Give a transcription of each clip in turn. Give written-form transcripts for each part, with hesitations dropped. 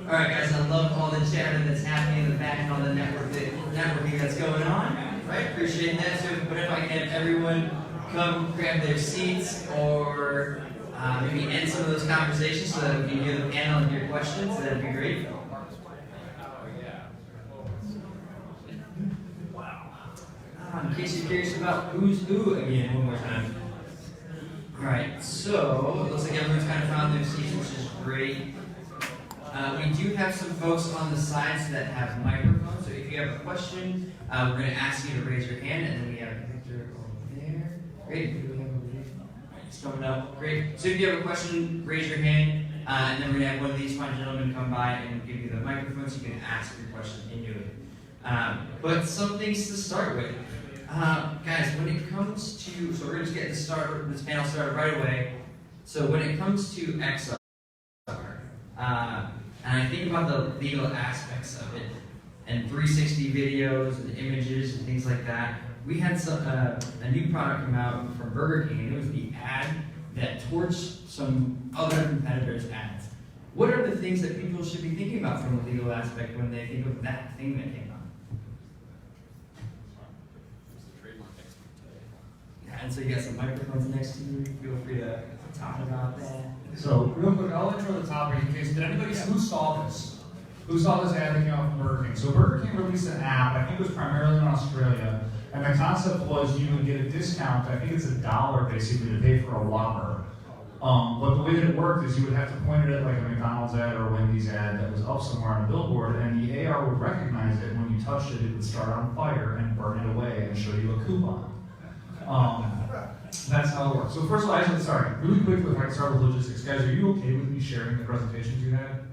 All right, guys, I love all the chatter that's happening in the back and all the networking that's going on. Right, appreciate that. So if I can have everyone come grab their seats or maybe end some of those conversations so that we can hear the panel and hear questions, that'd be great. In case you're curious about who's who, again, one more time. All right, so it looks like everyone's kind of found their seats, which is great. We do have some folks on the sides that have microphones, so if you have a question, we're going to ask you to raise your hand, and then we have Victor over there. Great. Who do we have over there? All right, it's coming up. Great. So if you have a question, raise your hand, and then we're going to have one of these fine gentlemen come by and give you the microphone so you can ask your question into it. But some things to start with. Guys, when it comes to, so we're going to just get this panel started right away. So when it comes to XR, and I think about the legal aspects of it, and 360 videos and images and things like that, we had a new product come out from Burger King, and it was the ad that torched some other competitors' ads. What are the things that people should be thinking about from the legal aspect when they think of that thing that came out? And so you got some microphones next to you. Feel free to talk about that. So real quick, I'll intro the topic in case, who saw this? Who saw this ad that came out from Burger King? So Burger King released an app, I think it was primarily in Australia, and the concept was you would get a discount, I think it's $1 basically to pay for a Whopper. But the way that it worked is you would have to point it at like a McDonald's ad or a Wendy's ad that was up somewhere on a billboard, and the AR would recognize it, and when you touched it, it would start on fire and burn it away and show you a coupon. That's how it works. So first of all, really quickly, if I can start with logistics. Guys, are you okay with me sharing the presentations you had?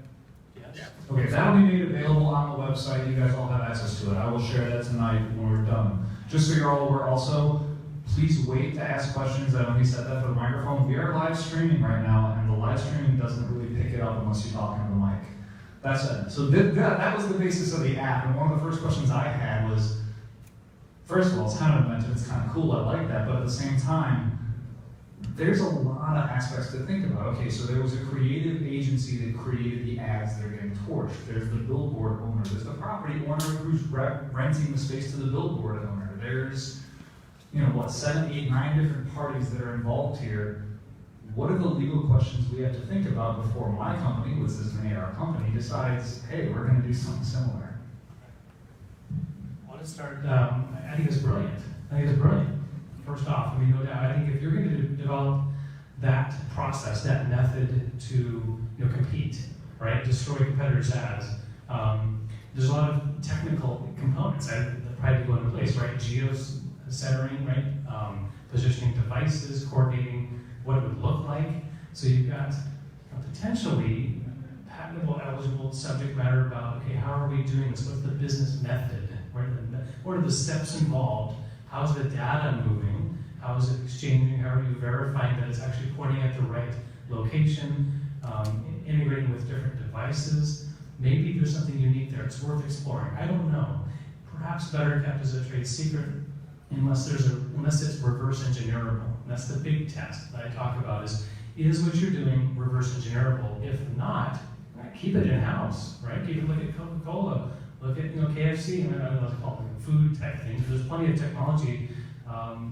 Yes. Okay, that'll be made available on the website. You guys all have access to it. I will share that tonight when we're done. Just so you're all aware also, please wait to ask questions. I only said that for the microphone. We are live streaming right now, and the live streaming doesn't really pick it up unless you're talking to the mic. That's it. So that was the basis of the app, and one of the first questions I had was, first of all, it's kind of inventive, it's kind of cool, I like that, but at the same time, there's a lot of aspects to think about. Okay, so there was a creative agency that created the ads that are getting torched. There's the billboard owner. There's the property owner who's renting the space to the billboard owner. There's, 7, 8, 9 different parties that are involved here. What are the legal questions we have to think about before my company, which is an AR company, decides, hey, we're going to do something similar? I want to start, I think it's brilliant. First off, no doubt, I think if you're going to develop that process, that method to compete, right, destroy competitors' ads, there's a lot of technical components that probably go into place, right? Geo-centering, right? Positioning devices, coordinating what it would look like. So you've got potentially patentable, eligible subject matter about, okay, how are we doing this? What's the business method? What are the steps involved? How's the data moving? How is it exchanging? How are you verifying that it's actually pointing at the right location? Integrating with different devices. Maybe there's something unique there. It's worth exploring. I don't know. Perhaps better kept as a trade secret unless it's reverse engineerable. And that's the big test that I talk about is what you're doing reverse engineerable? If not, keep it in-house, right? Keep it look at Coca-Cola. Look at KFC, I don't know what to call it, food type things. There's plenty of technology,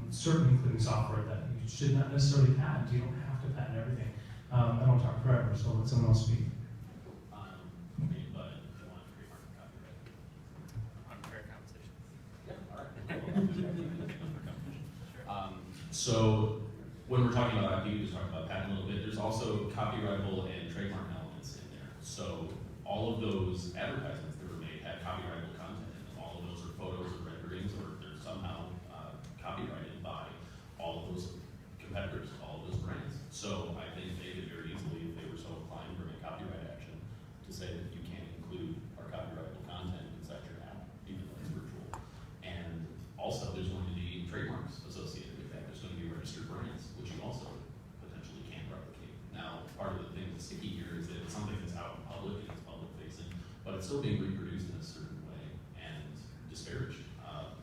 certainly including software, that you should not necessarily patent. You don't have to patent everything. I don't want to talk forever, so let someone else speak. So when we're talking about IP, we just talked about patent a little bit. There's also copyrightable and trademark elements in there. So all of those advertisements that were made had copyrightable content in them. All of those are photos or renderings, or they're somehow copyrighted by all of those competitors, all of those brands. So I think they could very easily, if they were so inclined, bring a copyright action to say that you can't include our copyrightable content inside your app, even though it's virtual. And also, there's going to be trademarks associated with that. There's going to be registered brands, which you also potentially can't replicate. Now, part of the thing that's sticky here is that it's something that's out in public and it's public facing, but it's still being reproduced in a certain way and disparaged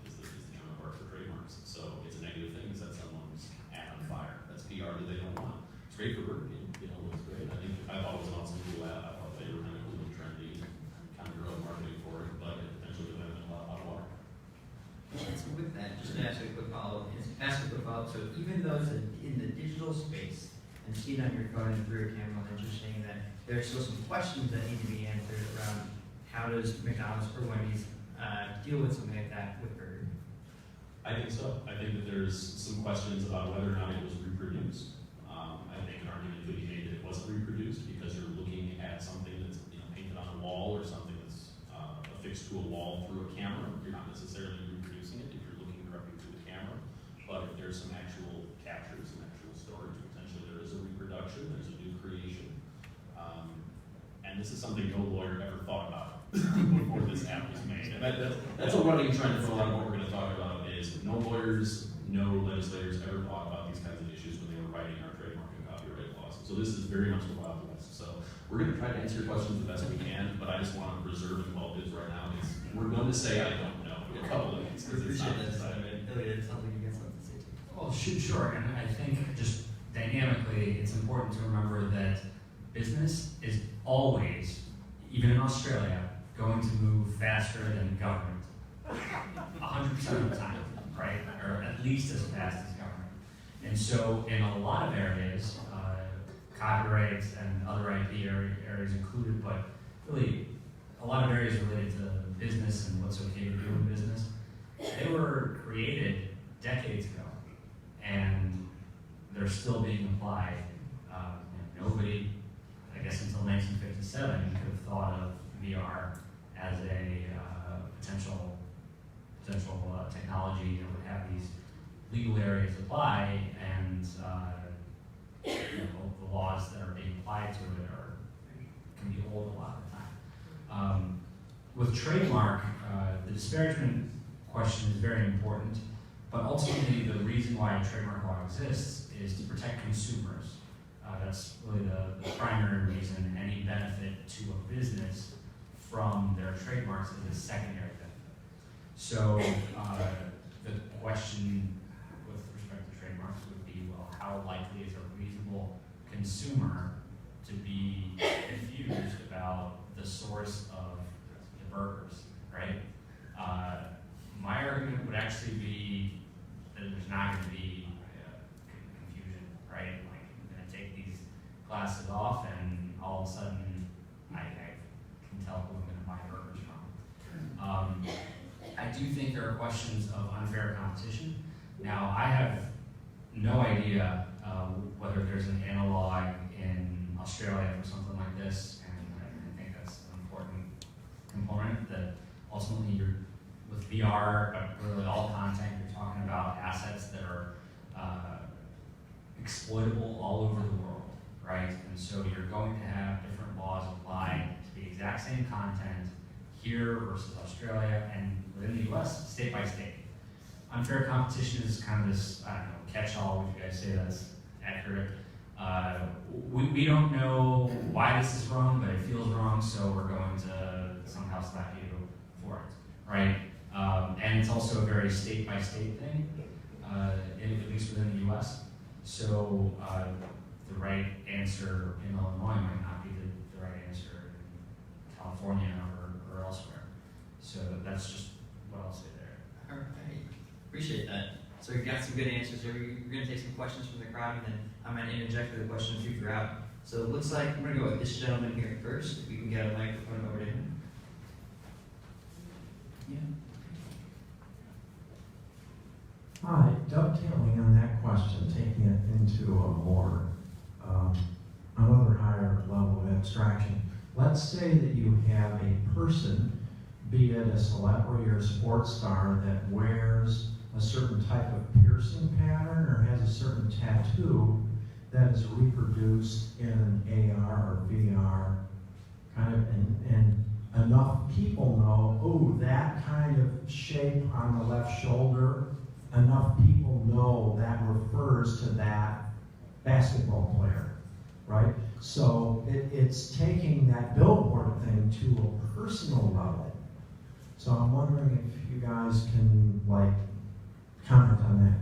is the general part for trademarks. So it's a negative thing to set someone's ad on fire. That's PR that they don't want. It's great for Burger King, it's great. I thought it was an awesome cool app. I thought they were kind of cool and trendy. So even those in the digital space and see it on your phone and through a camera, and you're saying that there are still some questions that need to be answered around how does McDonald's or Wendy's deal with something like that with burger? I think so. I think that there's some questions about whether or not it was reproduced. I think an argument could be made that it wasn't reproduced because you're looking at something that's painted on a wall or something that's affixed to a wall through a camera. You're not necessarily reproducing it if you're looking directly through the camera. But if there's some actual captures, some actual storage, potentially there is a reproduction, there's a new creation. And this is something no lawyer ever thought about before this app was made. And that's a running trend for a lot of what we're going to talk about is no lawyers, no legislators ever thought about these kinds of issues when they were writing our trademark and copyright laws. So this is very much the Wild West. So we're going to try to answer your questions the best we can, but I just want to preserve it while it is right now. We're going to say I don't know a couple of things. I appreciate that. Elliot, it sounds like you got something to say too. Well, sure, and I think just dynamically, it's important to remember that business is always, even in Australia, going to move faster than government. 100% of the time, right? Or at least as fast as government. And so in a lot of areas, copyrights and other IP areas included, but really a lot of areas related to business and what's okay to do in business, they were created decades ago, and they're still being applied. Nobody, I guess until 1957, could have thought of VR as a potential technology that would have these legal areas apply, and the laws that are being applied to it can be old a lot of the time. With trademark, the disparagement question is very important, but ultimately the reason why a trademark law exists is to protect consumers. That's really the primary reason. Any benefit to a business from their trademarks is a secondary benefit. So the question with respect to trademarks would be, well, how likely is a reasonable consumer to be confused about the source of the burgers, right? My argument would actually be that there's not going to be confusion, right? Like, I'm going to take these glasses off, and all of a sudden, I can tell who I'm going to buy burgers from. I do think there are questions of unfair competition. Now, I have no idea whether there's an analog in Australia for something like this, and I think that's an important component that ultimately with VR, really all content, you're talking about assets that are exploitable all over the world, right? And so you're going to have different laws apply to the exact same content here versus Australia, and within the US, state by state. Unfair competition is kind of this, I don't know, catch-all, would you guys say that's accurate? We don't know why this is wrong, but it feels wrong, so we're going to somehow slap you for it, right? And it's also a very state-by-state thing, at least within the US. So the right answer in Illinois might not be the right answer in California or elsewhere. So that's just what I'll say there. All right, appreciate that. So we've got some good answers here. We're going to take some questions from the crowd, and then I'm going to interject with a question or two throughout. So it looks like I'm going to go with this gentleman here first. If we can get a microphone over to him. Yeah. Hi, dovetailing on that question, taking it into a more, another higher level of abstraction. Let's say that you have a person, be it a celebrity or a sports star, that wears a certain type of piercing pattern or has a certain tattoo that is reproduced in an AR or VR kind of, and enough people know, oh, that kind of shape on the left shoulder, enough people know that refers to that basketball player, right? So it's taking that billboard thing to a personal level. So I'm wondering if you guys can, like, comment on that.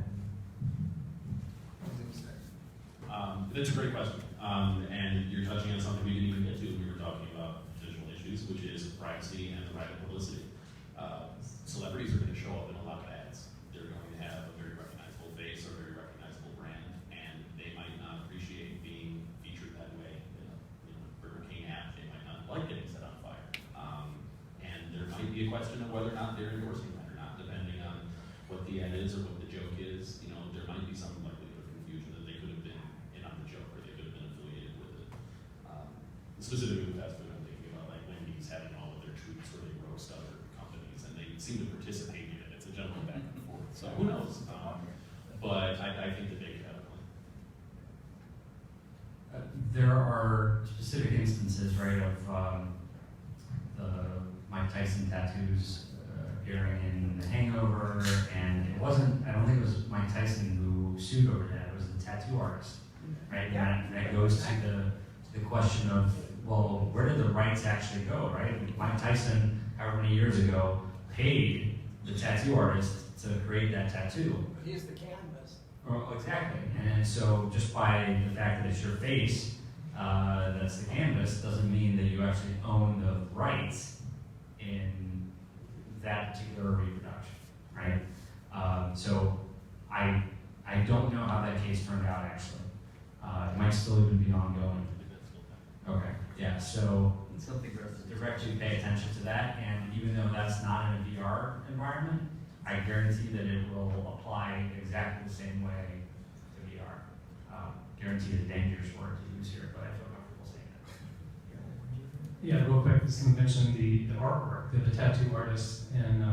That's a great question. And you're touching on something we didn't even get to when we were talking about digital issues, which is privacy and the right of publicity. Celebrities are going to show up in a lot of ads. They're going to have a very recognizable face or a very recognizable be a question of whether or not they're endorsing that or not, depending on what the ad is or what the joke is. You know, there might be some likelihood of confusion that they could have been in on the joke or they could have been affiliated with it. Specifically with fast food, I'm thinking about like Wendy's having all of their tweets where they roast other companies and they seem to participate in it. It's a general back and forth. So who knows? But I think that they could have a plan. There are specific instances, right, of the Mike Tyson tattoos appearing in The Hangover, and it wasn't, I don't think it was Mike Tyson who sued over that, it was the tattoo artist, right? And that goes to the question of, well, where did the rights actually go, right? Mike Tyson, however many years ago, paid the tattoo artist to create that tattoo. He's the canvas. Well, exactly, and so just by the fact that it's your face, that's the canvas, doesn't mean that you actually own the rights in that particular reproduction, right? So I don't know how that case turned out actually. It might still even be ongoing. Okay, yeah, so Something for us to directly pay attention to that, and even though that's not in a VR environment, I guarantee that it will apply exactly the same way to VR. Guarantee is a dangerous word to use here, but I feel comfortable saying that. Yeah, real quick, just to mention the artwork, the tattoo artist, and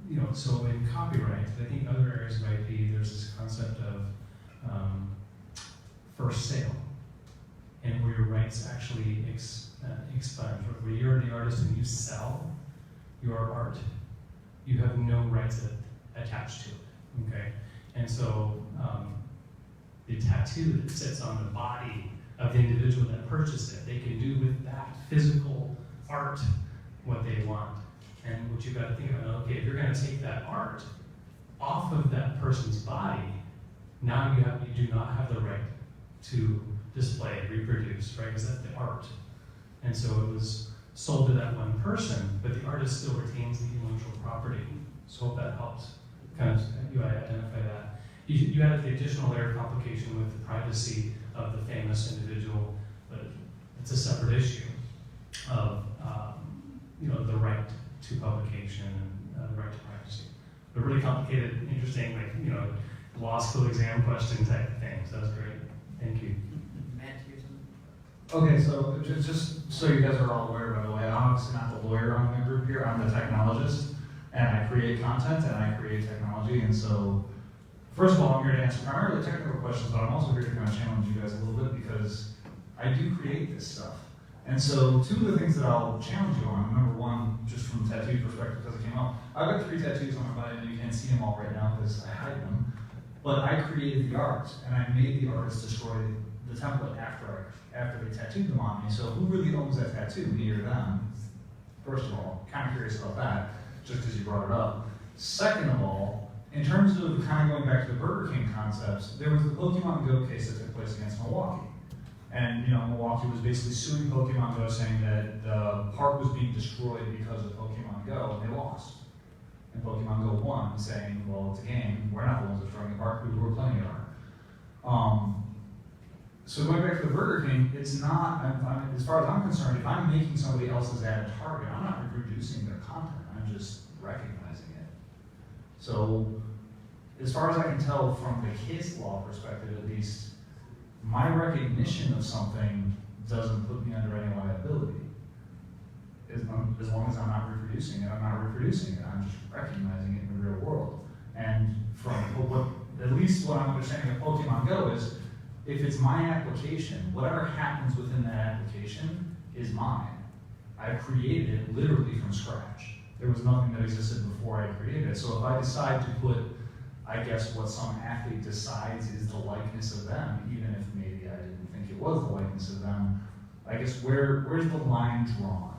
you know, so in copyright, I think other areas of IP, there's this concept of first sale, and where your rights actually expunge, where you're the artist and you sell your art, you have no rights attached to it, okay? And so the tattoo that sits on the body of the individual that purchased it, they can do with that physical art what they want. And what you've got to think about, okay, if you're going to take that art off of that person's body, now you do not have the right to display, reproduce, right? Because that's the art. And so it was sold to that one person, but the artist still retains the intellectual property. So hope that helps kind of you identify that. You added the additional layer of complication with the privacy of the famous individual, but it's a separate issue of you know, the right to publication and the right to privacy. But really complicated, interesting, like, you know, law school exam question type of things. That was great. Thank you. Matt, here's something. Okay, so just so you guys are all aware, by the way, I'm obviously not the lawyer on the group here, I'm the technologist, and I create content and I create technology, and so first of all, I'm here to answer primarily technical questions, but I'm also here to kind of challenge you guys a little bit because I do create this stuff. And so two of the things that I'll challenge you on, number one, just from the tattoo perspective because it came out, I've got 3 tattoos on my body and you can't see them all right now because I hide them, but I created the art and I made the artist destroy the template after they tattooed them on me. So who really owns that tattoo, me or them? First of all, kind of curious about that, just because you brought it up. Second of all, in terms of kind of going back to the Burger King concepts, there was the Pokemon Go case that took place against Milwaukee. And, you know, Milwaukee was basically suing Pokemon Go, saying that the park was being destroyed because of Pokemon Go, and they lost. And Pokemon Go won, saying, well, it's a game, we're not the ones destroying the park, people who are playing it are. So going back to the Burger King, it's not, as far as I'm concerned, if I'm making somebody else's ad a target, I'm not reproducing their content, I'm just recognizing it. So, as far as I can tell from the case law perspective at least, my recognition of something doesn't put me under any liability. As long as I'm not reproducing it, I'm not reproducing it. I'm just recognizing it in the real world. And from at least what I'm understanding of Pokemon Go is, if it's my application, whatever happens within that application is mine. I created it literally from scratch. There was nothing that existed before I created it. So if I decide to put, I guess, what some athlete decides is the likeness of them, even if maybe I didn't think it was the likeness of them, I guess where's the line drawn?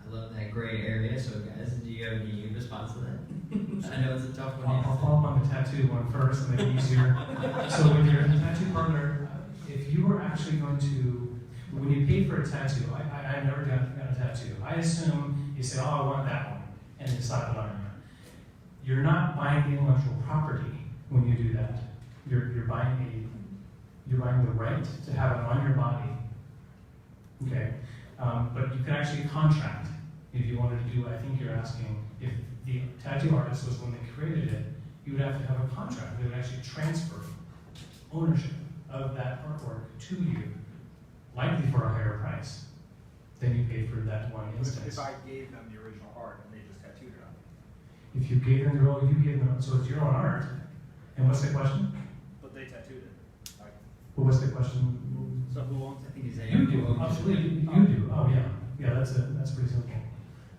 I love that gray area. So guys, do you have any response to that? I know it's a tough one. I'll follow up on the tattoo one first and make it easier. So when you're in the tattoo parlor, if you were actually going to, when you pay for a tattoo, I've never got a tattoo. I assume you say, oh, I want that one, and you slap it on you. You're not buying the intellectual property when you do that. You're buying the right to have it on your body. Okay, but you can actually contract If you wanted to do, I think you're asking, if the tattoo artist was the one that created it, you would have to have a contract. They would actually transfer ownership of that artwork to you, likely for a higher price than you paid for that one instance. If I gave them the original art and they just tattooed it on me. If you gave them the role, you gave them, so it's your own art. And what's the question? But they tattooed it. Like, Well, what's the question? so who owns I think he's saying. You do, absolutely, you do. Oh, yeah. Yeah, that's pretty simple.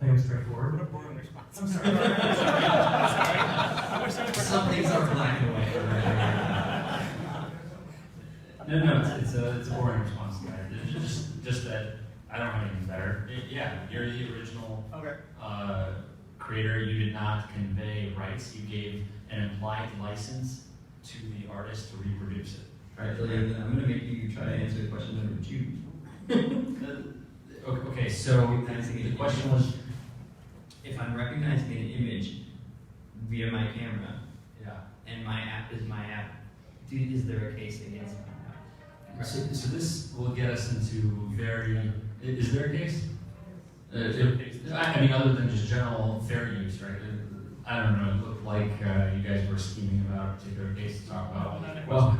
I think it's straightforward. What a boring response. I'm sorry. I wish there was Some things are black and white. No, it's a boring response, guy. Just that I don't have anything better. Yeah, you're the original Okay. creator. You did not convey rights. You gave an implied license to the artist to reproduce it. Alright, Julian, then I'm gonna make you try to answer question number 2. Okay, so the question was, If I'm recognizing an image via my camera, yeah. and my app is my app, is there a case against me? So this will get us into very. Is there a case? I mean, other than just general fair use, right? I don't know. It looked like you guys were scheming about a particular case to talk about. Well,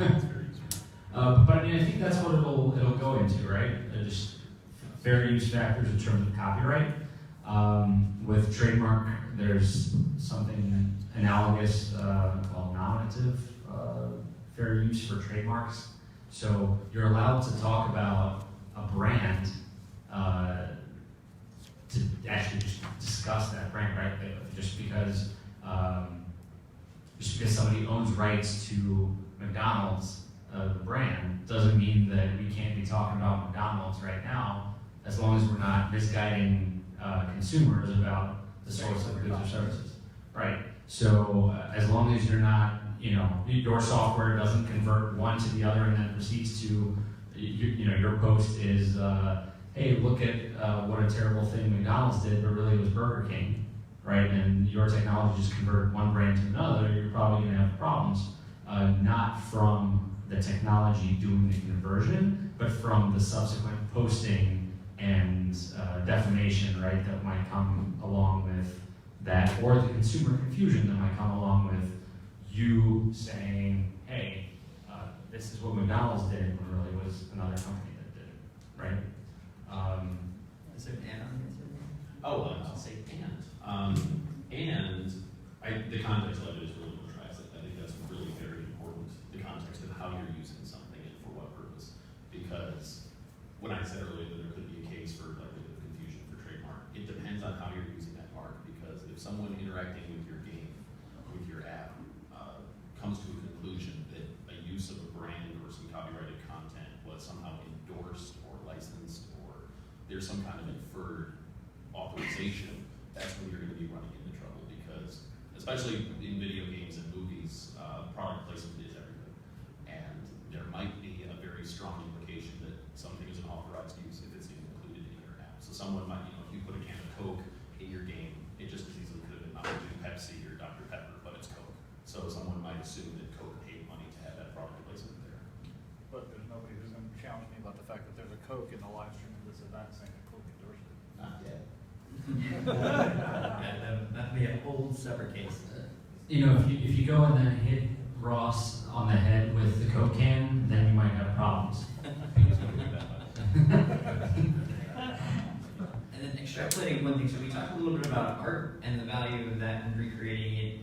but I mean, I think that's what it'll go into, right? Just fair use factors in terms of copyright. With trademark, there's something analogous called nominative fair use for trademarks. So you're allowed to talk about a brand to actually just discuss that brand, right? Just because somebody owns rights to McDonald's, the brand, doesn't mean that we can't be talking about McDonald's right now, as long as we're not misguiding consumers about the source of goods or services, right? So as long as you're not, your software doesn't convert one to the other and then proceeds to, your post is, hey, look at what a terrible thing McDonald's did, but really it was Burger King, right? And your technology just converted one brand to another, you're probably going to have problems, not from the technology doing the conversion, but from the subsequent posting and defamation, right, that might come along with that, or the consumer confusion that might come along with you saying, hey, this is what McDonald's did, when really it was another company that did it, right? Is there an add-on answer? Oh, I'll say and the context of it is really what drives it. I think that's really very important, the context of how you're using something and for what purpose. Because when I said earlier that there could be a case for likelihood of confusion for trademark, it depends on how you're using that mark. Because if someone interacting with your game, with your app, comes to a conclusion that a use of a brand or some copyrighted content was somehow endorsed or licensed, or there's some kind of inferred authorization, that's when you're going to be running into trouble. Because especially in video games and movies, product placement is everything. And there might be a very strong implication that something is an authorized use if it's even included in your app. So someone might, if you put a can of Coke in your game, it just as easily could have been Mountain Dew, Pepsi, or Dr. Pepper, but it's Coke. So someone might assume that Coke paid money to have that product placement there. But there's nobody who's going to challenge me about the fact that there's a Coke in the live stream of this event saying that Coke endorsed it. Not yet. That'd be a whole separate case. If you go and then hit Ross on the head with the Coke can, then you might have problems. And then extrapolating one thing, so we talked a little bit about art and the value of that and recreating it.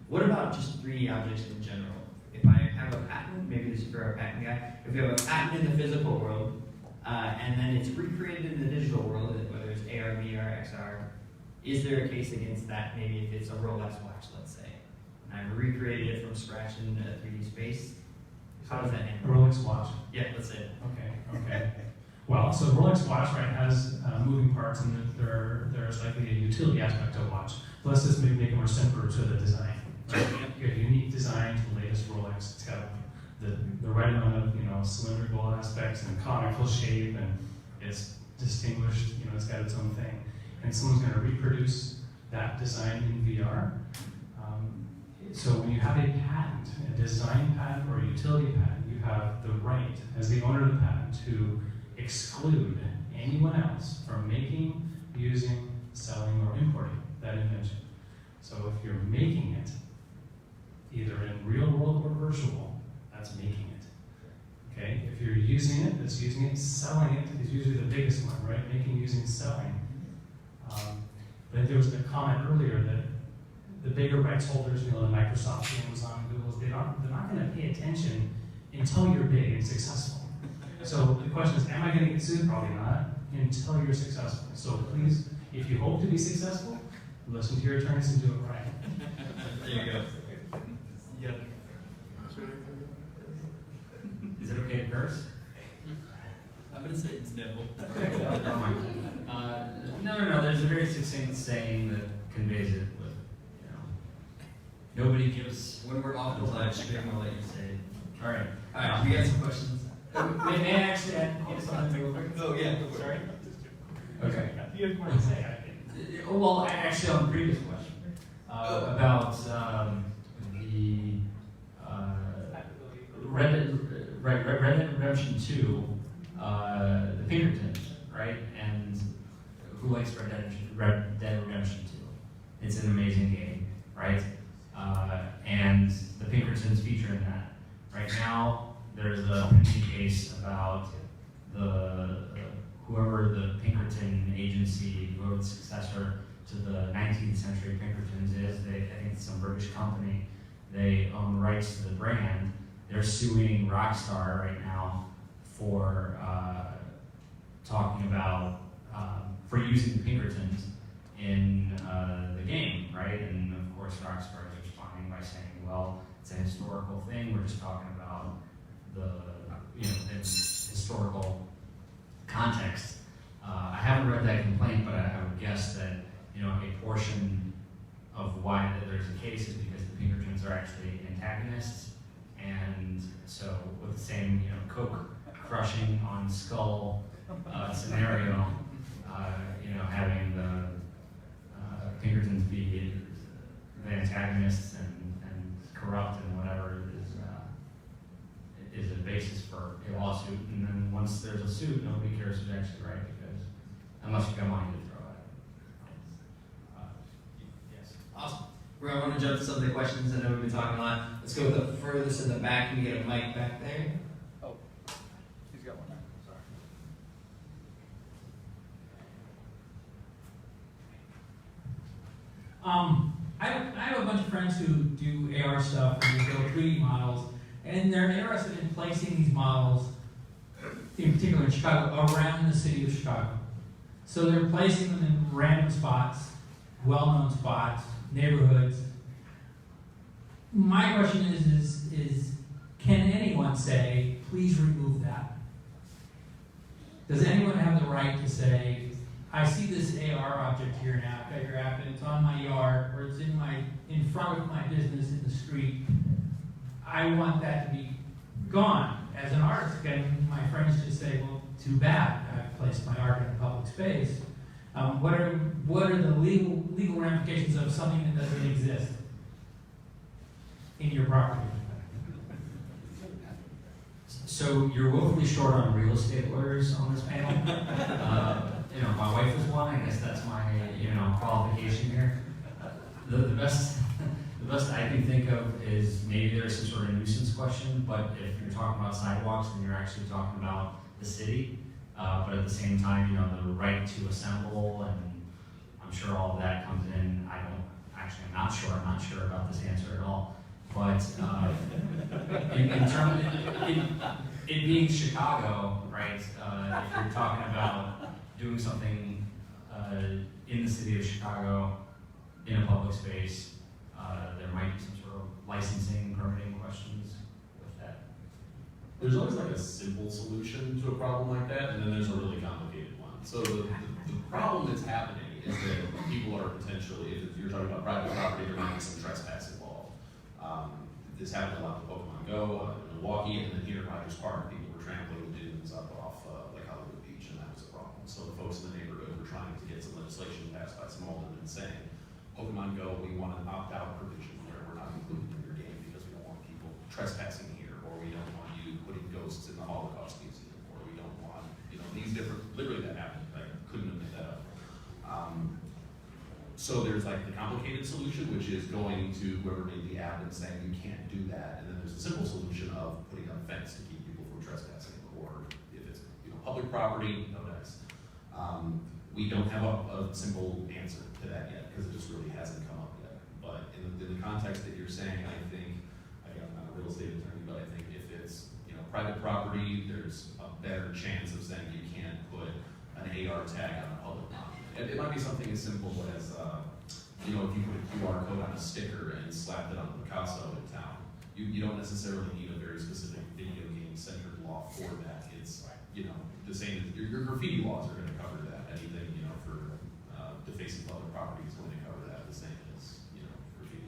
What about just 3D objects in general? If I have a patent, maybe this is for our patent guy, if we have a patent in the physical world, and then it's recreated in the digital world, whether it's AR, VR, XR, is there a case against that? Maybe if it's a Rolex watch, let's say, and I recreated it from scratch in a 3D space. How does that A handle? Rolex watch. Yeah, let's say. Okay. Well, so Rolex watch, right, has moving parts, and there's likely a utility aspect to a watch. So let's just maybe make it more simpler to the design. Right? You have a unique design to the latest Rolex. It's got the right amount of cylindrical aspects and conical shape, and it's distinguished. It's got its own thing. And someone's going to reproduce that design in VR. So when you have a patent, a design patent or a utility patent, you have the right, as the owner of the patent, to exclude anyone else from making, using, selling, or importing that invention. So if you're making it, either in real world or virtual, that's making it. Okay? If you're using it, that's using it. Selling it is usually the biggest one, right? Making, using, selling. But there was a comment earlier that the bigger rights holders, the Microsoft, the Amazon, Google's, they're not going to pay attention until you're big and successful. So the question is, am I going to get sued? Probably not, until you're successful. So please, if you hope to be successful, listen to your attorneys and do it right. There you go. Yeah. Is it okay to curse? I'm gonna say it's no. No. There's a very succinct saying that conveys it with, nobody gives. When we're off the live stream, I'll let you say it. All right. Alright, we got some questions. May I actually add something real quick? Oh, yeah. Sorry? Okay. You have more to say, I think. Well, actually, on the previous question, about the Red Dead Redemption 2, the Pinkertons, right? And who likes Red Dead Redemption 2? It's an amazing game, right? And the Pinkertons feature in that. Right now, there's a pending case about whoever the Pinkerton agency, whoever the successor to the 19th century Pinkertons is. I think it's some British company. They own rights to the brand. They're suing Rockstar right now for talking about for using the Pinkertons in the game, right? And of course, Rockstar is responding by saying, "Well, it's a historical thing. We're just talking about the historical context." I haven't read that complaint, but I would guess that a portion of why there's a case is because the Pinkertons are actually antagonists, and so with the same Coke crushing on skull scenario, having the Pinkertons be the antagonists and corrupt and whatever is a basis for a lawsuit. And then once there's a suit, nobody cares who's actually right, because unless you got money to throw at it. Yes. Awesome. We're going to jump to some of the questions. I know we've been talking a lot. Let's go with the furthest in the back. Can we get a mic back there? Oh, he's got one there. Sorry. I have a bunch of friends who do AR stuff and they build 3D models, and they're interested in placing these models, in particular in Chicago, around the city of Chicago. So they're placing them in random spots, well-known spots, neighborhoods. My question is can anyone say, please remove that? Does anyone have the right to say, I see this AR object here now, I've got your app, and it's on my yard, or it's in front of my business in the street. I want that to be gone. As an artist, can my friends just say, well, too bad, I've placed my art in a public space. What are the legal ramifications of something that doesn't exist in your property? So you're woefully short on real estate lawyers on this panel. My wife is one. I guess that's my qualification here. The best I can think of is maybe there's some sort of nuisance question, but if you're talking about sidewalks, then you're actually talking about the city. But at the same time, the right to assemble, and I'm sure all of that comes in. I'm not sure about this answer at all. But in terms of it being Chicago, right? If you're talking about doing something in the city of Chicago in a public space, there might be some sort of licensing, permitting questions with that. There's always like a simple solution to a problem like that, and then there's a really complicated one. So the problem that's happening is that people are potentially, if you're talking about private property, there might be some trespass involved. This happened a lot with Pokemon Go in Milwaukee, and then here at Rogers Park, people were trampling dunes up off like Hollywood Beach, and that was a problem. So the folks in the neighborhood were trying to get some legislation passed by some aldermen saying, Pokemon Go, we want an opt-out provision where we're not included in your game because we don't want people trespassing here, or we don't want you putting ghosts in the Holocaust Museum, or we don't want, these different, literally that happened, I couldn't have made that up. So there's like the complicated solution, which is going to whoever made the app and saying you can't do that, and then there's the simple solution of putting up a fence to keep people from trespassing, or if it's public property, no dice. We don't have a simple answer to that yet because it just really hasn't come up yet. But in the context that you're saying, I think, again, I'm not a real estate attorney, but I think if it's private property, there's a better chance of saying you can't put an AR tag on a public property. It might be something as simple as, if you put a QR code on a sticker and slapped it on Picasso in town, you don't necessarily need a very specific video game-centered law for that. It's, the same as your graffiti laws are going to cover that. Anything, for defacing public property is going to cover that, the same as, graffiti.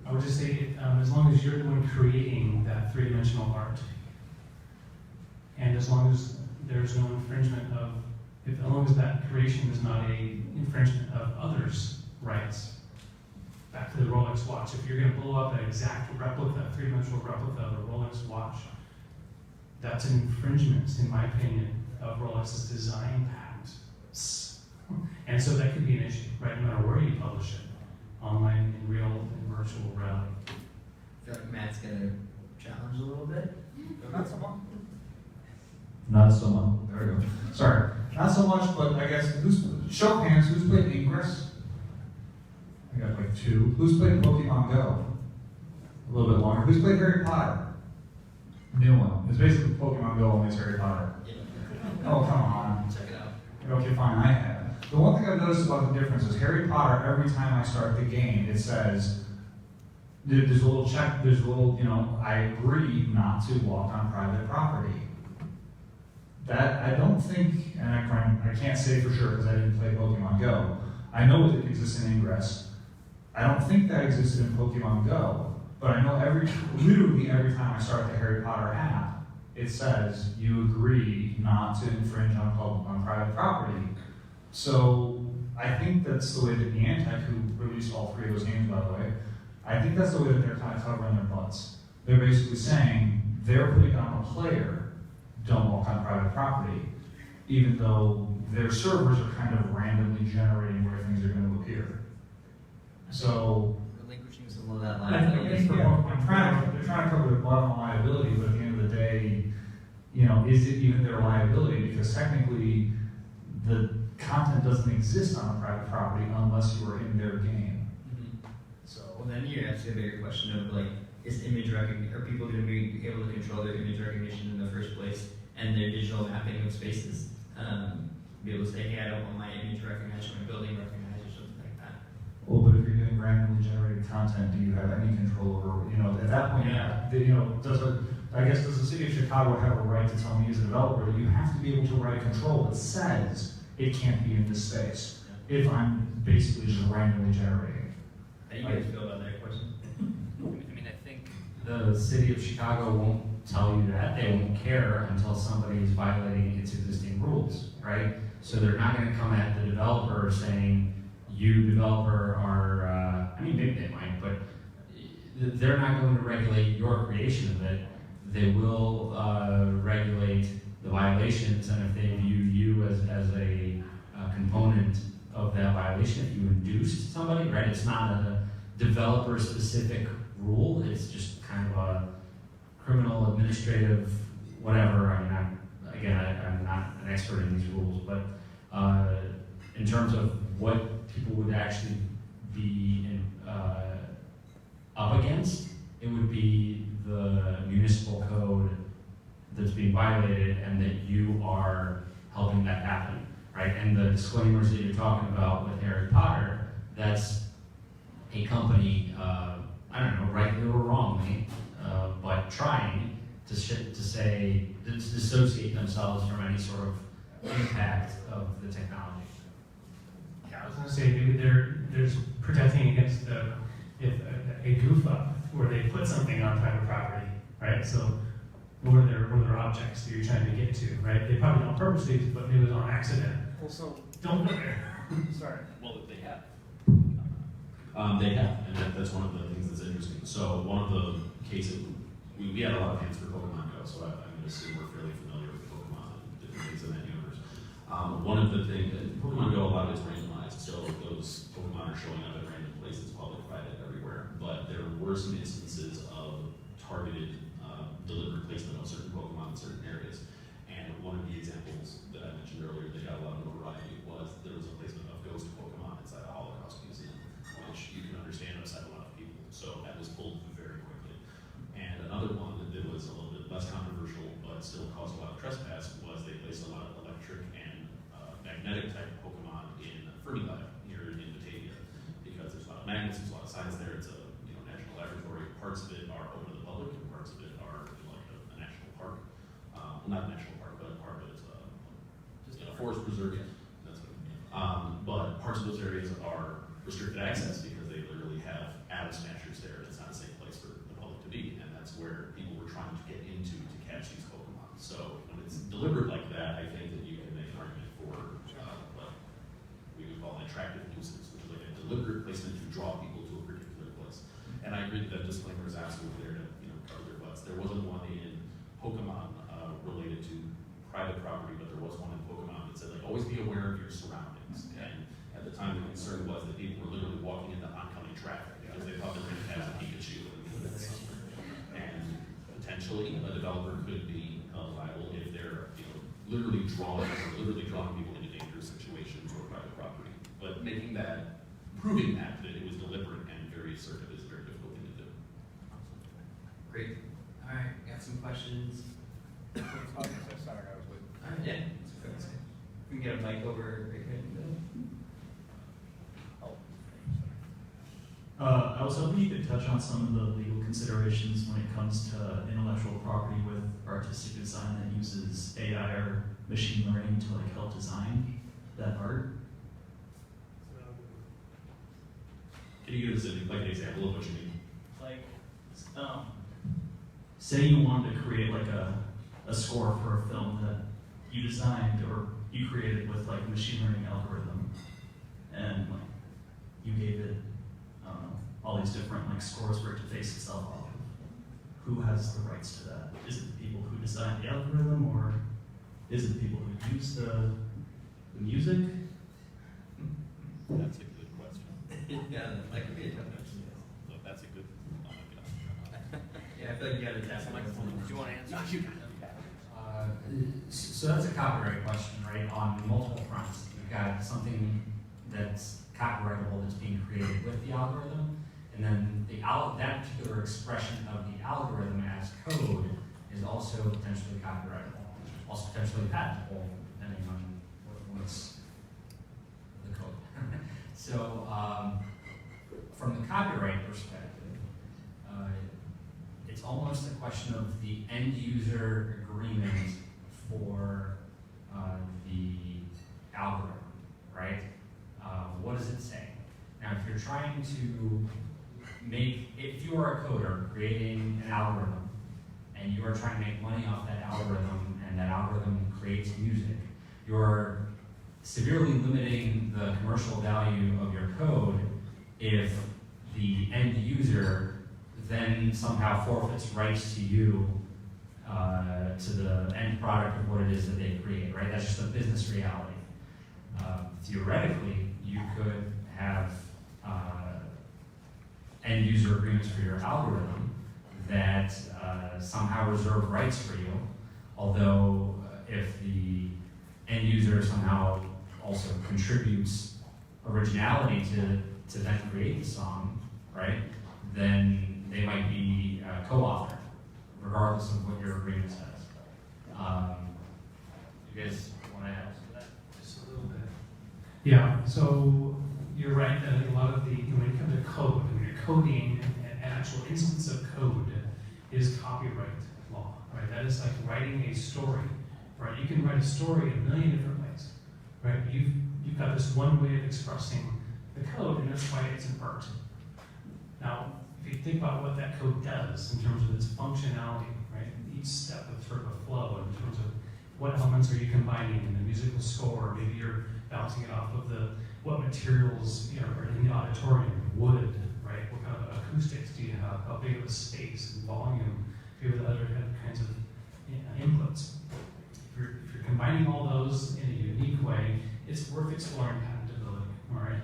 I would just say, as long as you're the one creating that three-dimensional art, and as long as there's no infringement of, as long as that creation is not a infringement of others' rights. Back to the Rolex watch. If you're going to blow up an exact replica, three-dimensional replica of a Rolex watch, that's an infringement, in my opinion, of Rolex's design patents. And so that could be an issue, right? No matter where you publish it, online, in real, in virtual reality. I feel like Matt's gonna challenge a little bit. Not so much. Not so much. There we go. Sorry. Not so much, but I guess, show of hands, who's played Ingress? I got like 2. Who's played Pokemon Go? A little bit longer. Who's played Harry Potter? New one. It's basically Pokemon Go, only it's Harry Potter. Oh, come on. Check it out. Okay, fine, I have. The one thing I've noticed about the difference is Harry Potter, every time I start the game, it says, there's a little check, there's a little, I agree not to walk on private property. That, I don't think, and I can't say for sure because I didn't play Pokemon Go. I know it exists in Ingress. I don't think that existed in Pokemon Go. But I know literally every time I start the Harry Potter app, it says you agree not to infringe on private property. So I think that's the way that Niantic, who released all 3 of those games, by the way, I think that's the way that they're kind of covering their butts. They're basically saying they're putting on a player, don't walk on private property, even though their servers are kind of randomly generating where things are going to appear. So Relinquishing some of that I line. think they're trying to cover the bottom of liability, but at the end of the day, is it even their liability? Because technically, the content doesn't exist on a private property unless you are in their game. Mm-hmm. So, Well, then you ask a bigger question of is image recognition, are people going to be able to control their image recognition in the first place and their digital mapping of spaces? Be able to say, hey, I don't want my image recognized, my building recognized, or something like that. well, but if you're doing randomly generated content, do you have any control over? At that point, does the city of Chicago have a right to tell me as a developer that you have to be able to write a control that says it can't be in this space if I'm basically just randomly generating? How do you guys feel about that question? I think the city of Chicago won't tell you that. They won't care until somebody is violating its existing rules, right? So they're not going to come at the developer saying, you developer are, maybe they might, but they're not going to regulate your creation of it. They will regulate the violations, and if they view you as a component of that violation, if you induced somebody, right? It's not a developer-specific rule. It's just kind of a criminal, administrative, whatever. I'm not an expert in these rules, but in terms of what people would actually be up against, it would be the municipal code that's being violated and that you are helping that happen, right? And the disclaimers that you're talking about with Harry Potter, that's a company, rightly or wrongly, but trying to dissociate themselves from any sort of impact of the technology. Yeah, I was going to say maybe there's protecting against if a goof up where they put something on private property, right? So what are their objects that you're trying to get to, right? They probably don't purposely, but maybe it was on accident. Well, so, Don't go there. sorry. Well, they have. And that's one of the things that's interesting. So one of the cases, we had a lot of fans for Pokemon Go, so I'm going to assume we're fairly familiar with Pokemon and different things in that universe. One of the things, Pokemon Go, a lot of it's randomized. still those Pokemon are showing up at random places, public, private, everywhere. But there were some instances of targeted, deliberate placement of certain Pokemon in certain areas. And one of the examples that I mentioned earlier that got a lot of notoriety was there was a placement of ghost Pokemon inside a Holocaust museum, which you can understand upset a lot of people. So that was pulled very quickly. And another one that was a little bit less controversial but still caused a lot of trespass was they placed a lot of electric and magnetic type Pokemon in Fermilab here in Batavia because there's a lot of magnets, there's a lot of science there. It's a national laboratory. Parts of it are open to the public, and parts of it are like a national park. Not a national park, but a part of it is a forest preserve. That's what but parts of those areas are restricted access because they literally have atom snatchers there. It's not a safe place for the public to be, and that's where people were trying to get into to catch these Pokemon. So when it's deliberate like that, I think that you can make an argument for what we would call an attractive nuisance, which is like a deliberate placement to draw people to a particular place. And I agree that disclaimer is absolutely there to cover their butts. There wasn't one in Pokemon related to private property, but there was one in Pokemon that said like always be aware of your surroundings. And at the time, the concern was that people were literally walking into oncoming traffic because they thought they were going to catch a Pikachu. And potentially, a developer could be liable if they're literally drawing people into dangerous situations or private property. But proving that it was deliberate and very assertive is a very difficult thing to do. Great. All right, got some questions. Sorry, I was waiting. All right, yeah. We can get a mic over right here. I was hoping you could touch on some of the legal considerations when it comes to intellectual property with artistic design that uses AI or machine learning to like help design that art. Can you give us an example of what you mean? Say you wanted to create like a score for a film that you designed or you created with like a machine learning algorithm, and like you gave it all these different like scores for it to base itself off of. Who has the rights to that? Is it the people who designed the algorithm, or is it the people who use the music? That's a good question. Yeah, that could be a tough question. Look, that's a good. Yeah, I feel like you got to test it. Do you want to answer? No, you can. So that's a copyright question, right? On multiple fronts. You've got something that's copyrightable that's being created with the algorithm, and then that particular expression of the algorithm as code is also potentially copyrightable, also potentially patentable, depending on what's the code. So from the copyright perspective, it's almost a question of the end user agreement for the algorithm, right? What does it say? Now, if you're trying to if you are a coder creating an algorithm and you are trying to make money off that algorithm and that algorithm creates music, you're severely limiting the commercial value of your code if the end user then somehow forfeits rights to you to the end product of what it is that they create, right? That's just a business reality. Theoretically, you could have end user agreements for your algorithm that somehow reserve rights for you, although if the end user somehow also contributes originality to then create the song, right, then they might be co-author, regardless of what your agreement says. You guys want to add to that? Just a little bit. Yeah, so you're right that a lot of when it comes to code, when you're coding, an actual instance of code is copyright law, right? That is like writing a story, right? You can write a story in a million different ways, right? You've got this one way of expressing the code, and that's why it's an art. Now, if you think about what that code does in terms of its functionality, right? Each step of sort of a flow in terms of what elements are you combining in the musical score, maybe you're bouncing it off of what materials are in the auditorium, wood, right? What kind of acoustics do you have? How big of a space and volume? Do you have other kinds of inputs? If you're combining all those in a unique way, it's worth exploring patentability, all right?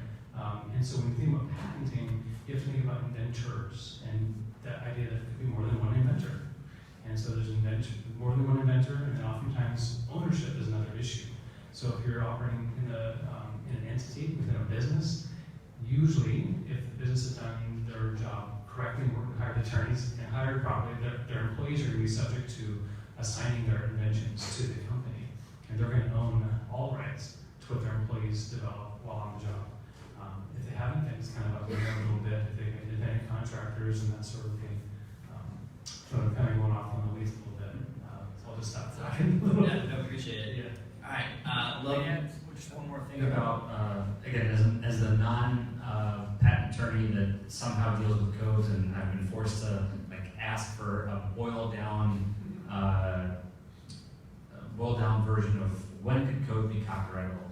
And so when you think about patenting, you have to think about inventors and that idea that there could be more than one inventor. And so there's more than one inventor, and then oftentimes ownership is another issue. So if you're operating in an entity within a business, usually if the business has done their job correctly and worked with hired attorneys and hired properly, their employees are going to be subject to assigning their inventions to the company, and they're going to own all rights to what their employees develop while on the job. If they haven't, then it's kind of up in the air a little bit. If they've been independent contractors and that sort of thing. So I'm kind of going off on the weeds a little bit. So I'll just stop talking a little bit. Yeah, no, appreciate it. Yeah. All right, Yeah, just one more thing About, again, as the non-patent attorney that somehow deals with codes, and I've been forced to like ask for a boiled down version of when could code be copyrightable.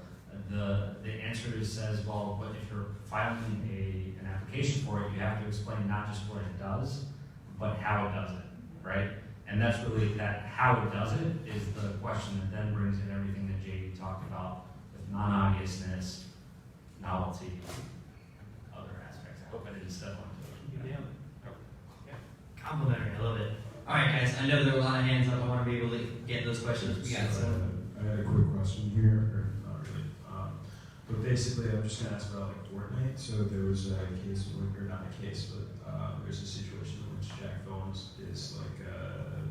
The answer says, well, but if you're filing an application for it, you have to explain not just what it does, but how it does it, right? And that's really that how it does it is the question that then brings in everything that JD talked about with non-obviousness, novelty, other aspects. I hope I didn't step onto it. Yeah. complimentary, I love it. All right, guys, I know there are a lot of hands up. I want to be able to get those questions. We got some. I had a quick question here, or not really. But basically, I'm just going to ask about like Fortnite. So there was a case, or not a case, but there's a situation in which Jack Phones is like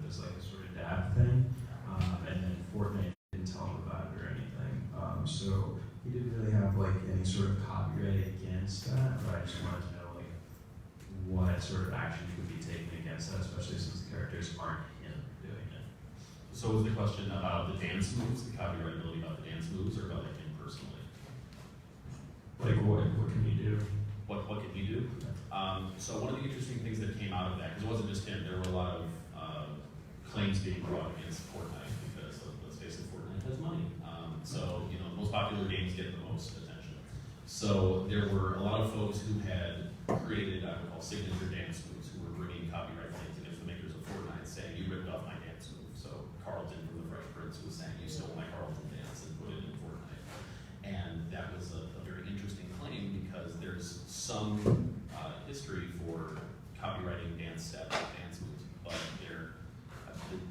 does like a sort of dab thing, and then Fortnite didn't tell him about it or anything. So he didn't really have like any sort of copyright against that. But I just wanted to know like what sort of action could be taken against that, especially since the characters aren't him doing it. So was the question about the dance moves, the copyrightability about the dance moves, or about like him personally? Like what can you do? What can he do? So one of the interesting things that came out of that, because it wasn't just him, there were a lot of claims being brought against Fortnite because, let's face it, Fortnite has money. So, you know, the most popular games get the most attention. So there were a lot of folks who had created, I would call signature dance moves, who were bringing copyright claims against the makers of Fortnite, saying, you ripped off my dance move. So Carlton from the Fresh Prince was saying, you stole my Carlton dance and put it in Fortnite. And that was a very interesting claim because there's some history for copywriting dance steps, dance moves, but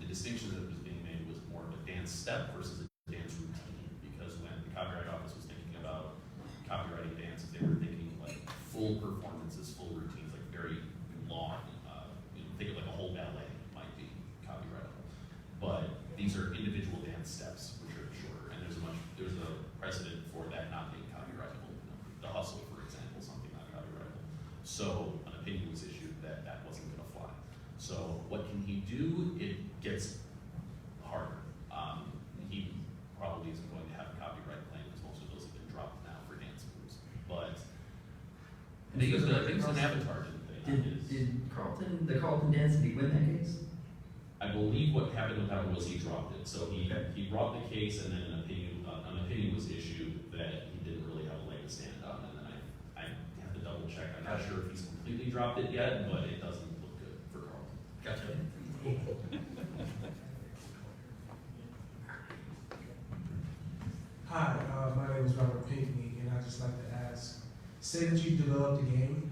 the distinction that was being made was more of a dance step versus a dance routine, because when the Copyright Office was thinking about copywriting dances, they were thinking like full performances, full routines, like very long, think of like a whole ballet might be copyrightable. But these are individual dance steps, which are shorter, and there's a precedent for that not being copyrightable. You know, the Hustle, for example, something not copyrightable. So an opinion was issued that that wasn't going to fly. So what can he do? It gets harder. He probably isn't going to have a copyright claim because most of those have been dropped now for dance moves. But they used an avatar, didn't they? Did Carlton, the Carlton dance, did he win that case? I believe what happened with that one was he dropped it. So he brought the case, and then an opinion was issued that he didn't really have a leg to stand on. And then I have to double check. I'm not sure if he's completely dropped it yet, but it doesn't look good for Carlton. Gotcha. Hi, my name is Robert Pinckney, and I'd just like to ask, say that you developed a game,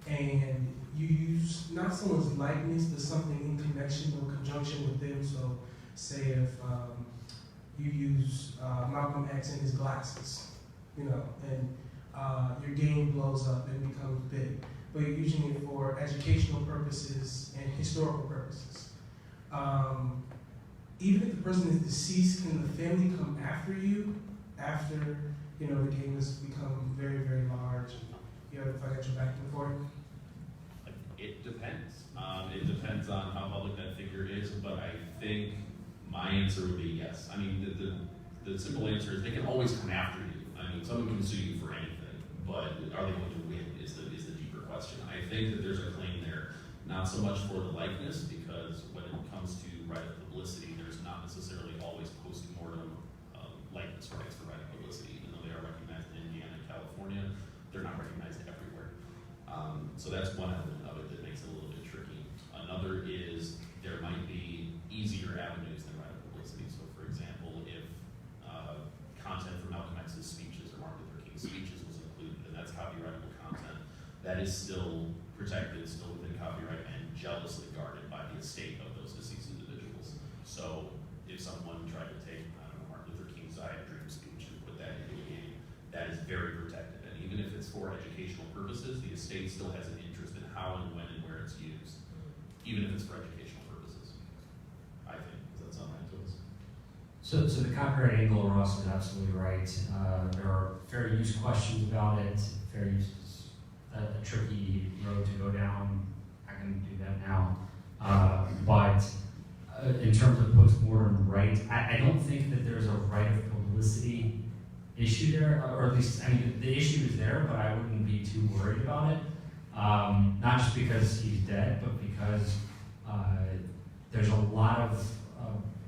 and you use not someone's likeness, but something in connection or conjunction with them. So say if you use Malcolm X and his glasses, and your game blows up and becomes big, but you're using it for educational purposes and historical purposes. Even if the person is deceased, can the family come after you after the game has become very, very large and you have a financial backing for it? It depends. It depends on how public that figure is, but I think my answer would be yes. I mean, the simple answer is they can always come after you. I mean, someone can sue you for anything, but are they going to win is the deeper question. I think that there's a claim there, not so much for the likeness, because when it comes to right of publicity, there's not necessarily always post-mortem likeness rights for right of publicity, even though they are recognized in Indiana and California, they're not recognized everywhere. So that's one element of it that makes it a little bit tricky. Another is there might be easier avenues than right of publicity. So for example, if content from Malcolm X's speeches or Martin Luther King's speeches was included is still protected, still within copyright, and jealously guarded by the estate of those deceased individuals. So if someone tried to take, I don't know, Martin Luther King's I Have a Dream speech and put that into a game, that is very protected. And even if it's for educational purposes, the estate still has an interest in how and when and where it's used, even if it's for educational purposes. I think. Does that sound right to us? So the copyright angle, Ross is absolutely right. There are fair use questions about it. Fair use is a tricky road to go down. I can do that now. But in terms of post-mortem rights, I don't think that there's a right of publicity issue there, or at least, I mean, the issue is there, but I wouldn't be too worried about it. Not just because he's dead, but because there's a lot of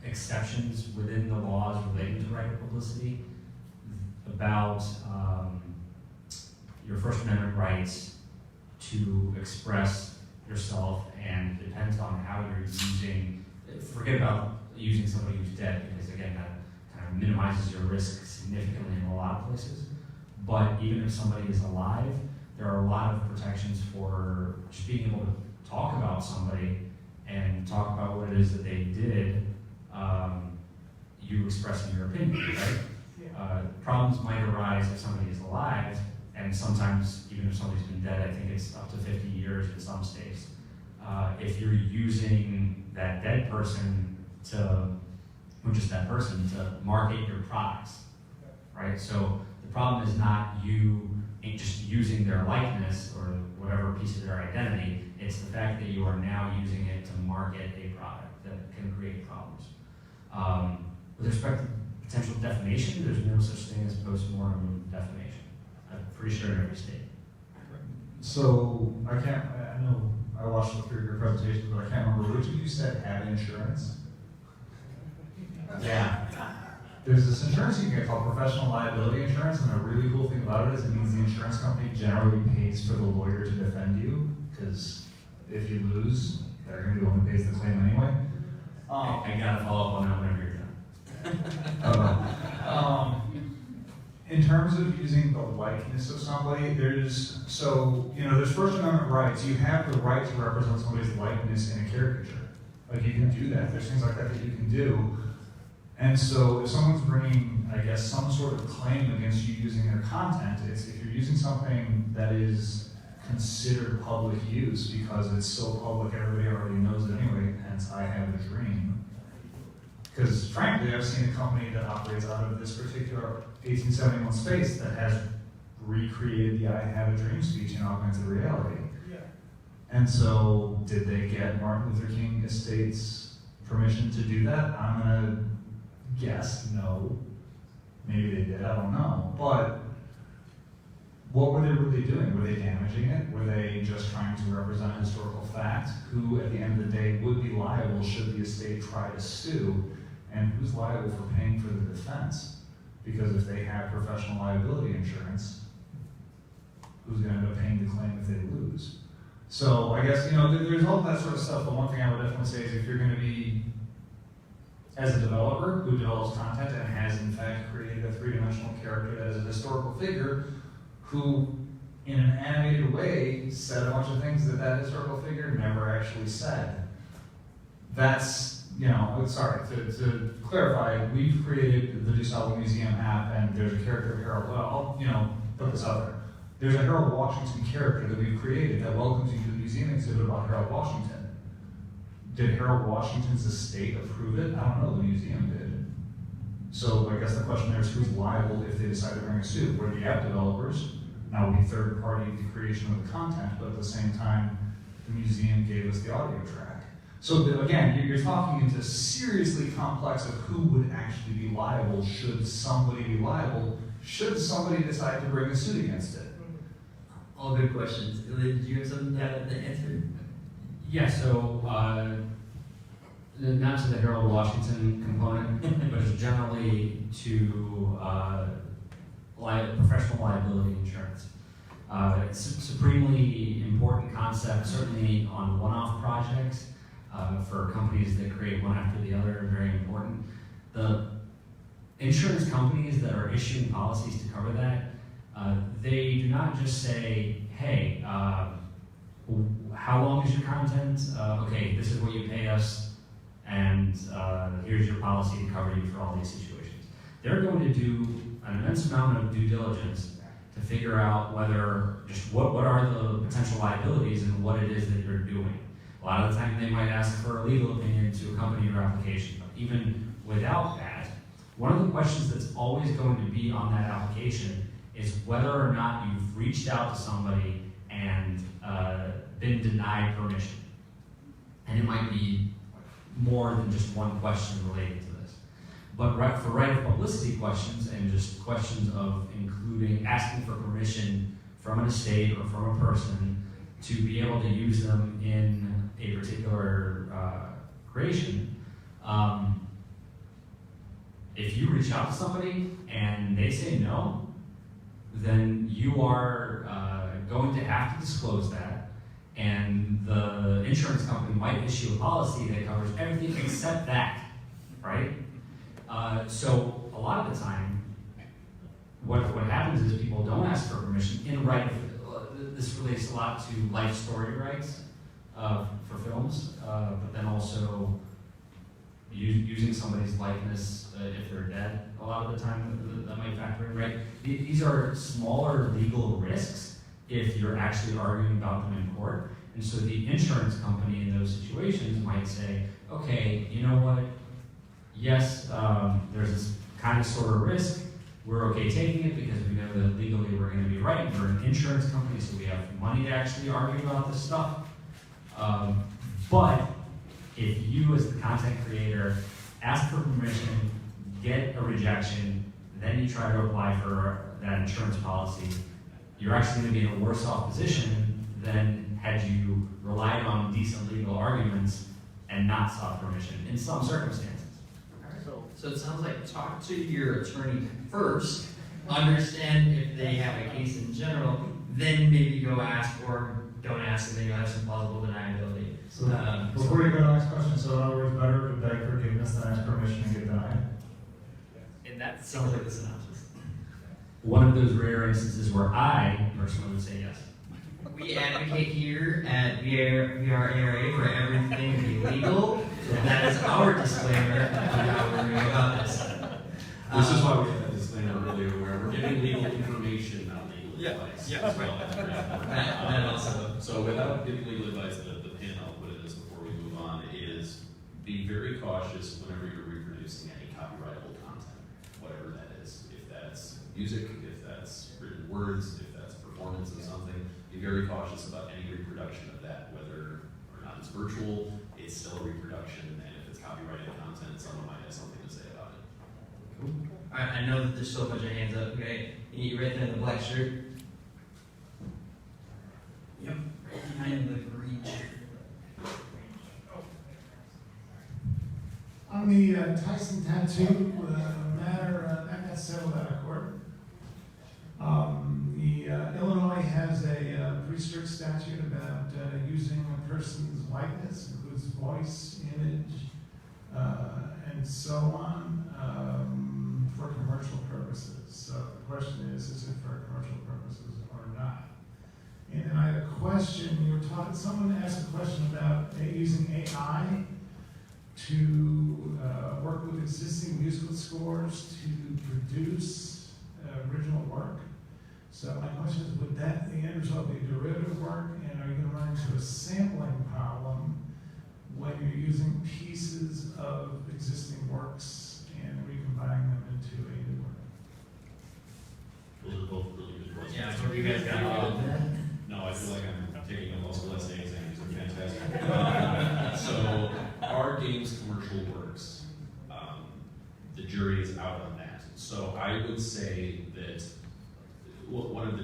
exceptions within the laws relating to right of publicity about your First Amendment rights to express yourself, and depends on how you're using, forget about using somebody who's dead, because again, that kind of minimizes your risk significantly in a lot of places. But even if somebody is alive, there are a lot of protections for just being able to talk about somebody and talk about what it is that they did, you expressing your opinion, right? Problems might arise if somebody is alive, and sometimes even if somebody's been dead, I think it's up to 50 years in some states. If you're using that dead person to, or just that person, to market your products, right? So the problem is not you just using their likeness or whatever piece of their identity, it's the fact that you are now using it to market a product that can create problems. With respect to potential defamation, there's no such thing as post-mortem defamation. I'm pretty sure in every state. So I know I watched through your presentation, but I can't remember which of you said had insurance. Yeah. There's this insurance you can get called professional liability insurance, and the really cool thing about it is it means the insurance company generally pays for the lawyer to defend you, because if you lose, they're going to be the one who pays the claim anyway. I gotta follow up on that whenever you're done. In terms of using the likeness of somebody, there's First Amendment rights. You have the right to represent somebody's likeness in a caricature. Like, you can do that. There's things like that you can do. And so if someone's bringing, I guess, some sort of claim against you using their content, it's if you're using something that is considered public use because it's so public everybody already knows it anyway, hence I Have a Dream. Because frankly, I've seen a company that operates out of this particular 1871 space that has recreated the I Have a Dream speech in augmented reality. Yeah. And so, did they get Martin Luther King Estate's permission to do that? I'm gonna guess no. Maybe they did, I don't know. But what were they really doing? Were they damaging it? Were they just trying to represent a historical fact? Who, at the end of the day, would be liable should the estate try to sue? And who's liable for paying for the defense? Because if they have professional liability insurance, who's going to end up paying the claim if they lose? So I guess, there's all that sort of stuff, but one thing I would definitely say is if you're going to be, as a developer who develops content and has in fact created a three-dimensional character that is a historical figure who, in an animated way, said a bunch of things that historical figure never actually said. That's, to clarify, we've created the DuSable Museum app, and there's a character of Harold, I'll put this out there. There's a Harold Washington character that we've created that welcomes you to the museum exhibit about Harold Washington. Did Harold Washington's estate approve it? I don't know, the museum did. So I guess the question there is who's liable if they decide to bring a suit? We're the app developers. Now we third party the creation of the content, but at the same time, the museum gave us the audio track. So again, you're talking into seriously complex of who would actually be liable should somebody be liable, should somebody decide to bring a suit against it. All good questions. Did you have something to answer? Yeah, so not to the Harold Washington component, but just generally to professional liability insurance. It's a supremely important concept, certainly on one-off projects. For companies that create one after the other, very important. The insurance companies that are issuing policies to cover that they do not just say, hey, how long is your content? Okay, this is what you pay us, and here's your policy to cover you for all these situations. They're going to do an immense amount of due diligence to figure out whether, just what are the potential liabilities and what it is that you're doing. A lot of the time they might ask for a legal opinion to accompany your application, but even without that, one of the questions that's always going to be on that application is whether or not you've reached out to somebody and been denied permission. And it might be more than just one question related to this. But for right of publicity questions and just questions of including asking for permission from an estate or from a person to be able to use them in a particular creation, if you reach out to somebody and they say no, then you are going to have to disclose that, and the insurance company might issue a policy that covers everything except that, right? So a lot of the time, what happens is people don't ask for permission in right. This relates a lot to life story rights for films, but then also using somebody's likeness if they're dead. A lot of the time that might factor in, right? These are smaller legal risks if you're actually arguing about them in court. And so the insurance company in those situations might say, okay, you know what? Yes, there's this kind of sort of risk. We're okay taking it because we know that legally we're going to be right. We're an insurance company, so we have money to actually argue about this stuff. But if you, as the content creator, ask for permission, get a rejection, then you try to apply for that insurance policy, you're actually going to be in a worse off position than had you relied on decent legal arguments and not sought permission in some circumstances. So it sounds like talk to your attorney first, understand if they have a case in general, then maybe go ask, or don't ask, and then you'll have some plausible deniability. So before you go to the next question, so in other words, better to beg forgiveness than ask permission and get denied? And that sounds like the synopsis. One of those rare instances where I personally would say yes. We advocate here at VRARA for everything to be legal, so that is our disclaimer of how we're going about this. This is why we had that disclaimer earlier, where we're giving legal information, not legal advice. Yeah. As well. That also. So without giving legal advice, the pin I'll put in this before we move on is be very cautious whenever you're reproducing any copyrightable content, whatever that is. If that's music, if that's written words, if that's performance of something, be very cautious about any reproduction of that, whether or not it's virtual, it's still a reproduction, and if it's copyrighted content, someone might have something to say about it. Cool. All right, I know that there's still a bunch of hands up. Okay, you right there in the black shirt. Yep, right behind the green shirt. On the Tyson tattoo matter, that got settled out of court. Illinois has a pretty strict statute about using a person's likeness, includes voice, image, and so on, for commercial purposes. So the question is it for commercial purposes or not? And then I had a question. Someone asked a question about using AI to work with existing musical scores to produce original work. So my question is, would that, the end result, be derivative work, and are you going to run into a sampling problem when you're using pieces of existing works and recombining them into a new work? Those are both really good questions. Yeah, so you guys got No, I feel like I'm taking a law school essay exam. These are fantastic. So, are games commercial works? The jury is out on that. So I would say that one of the,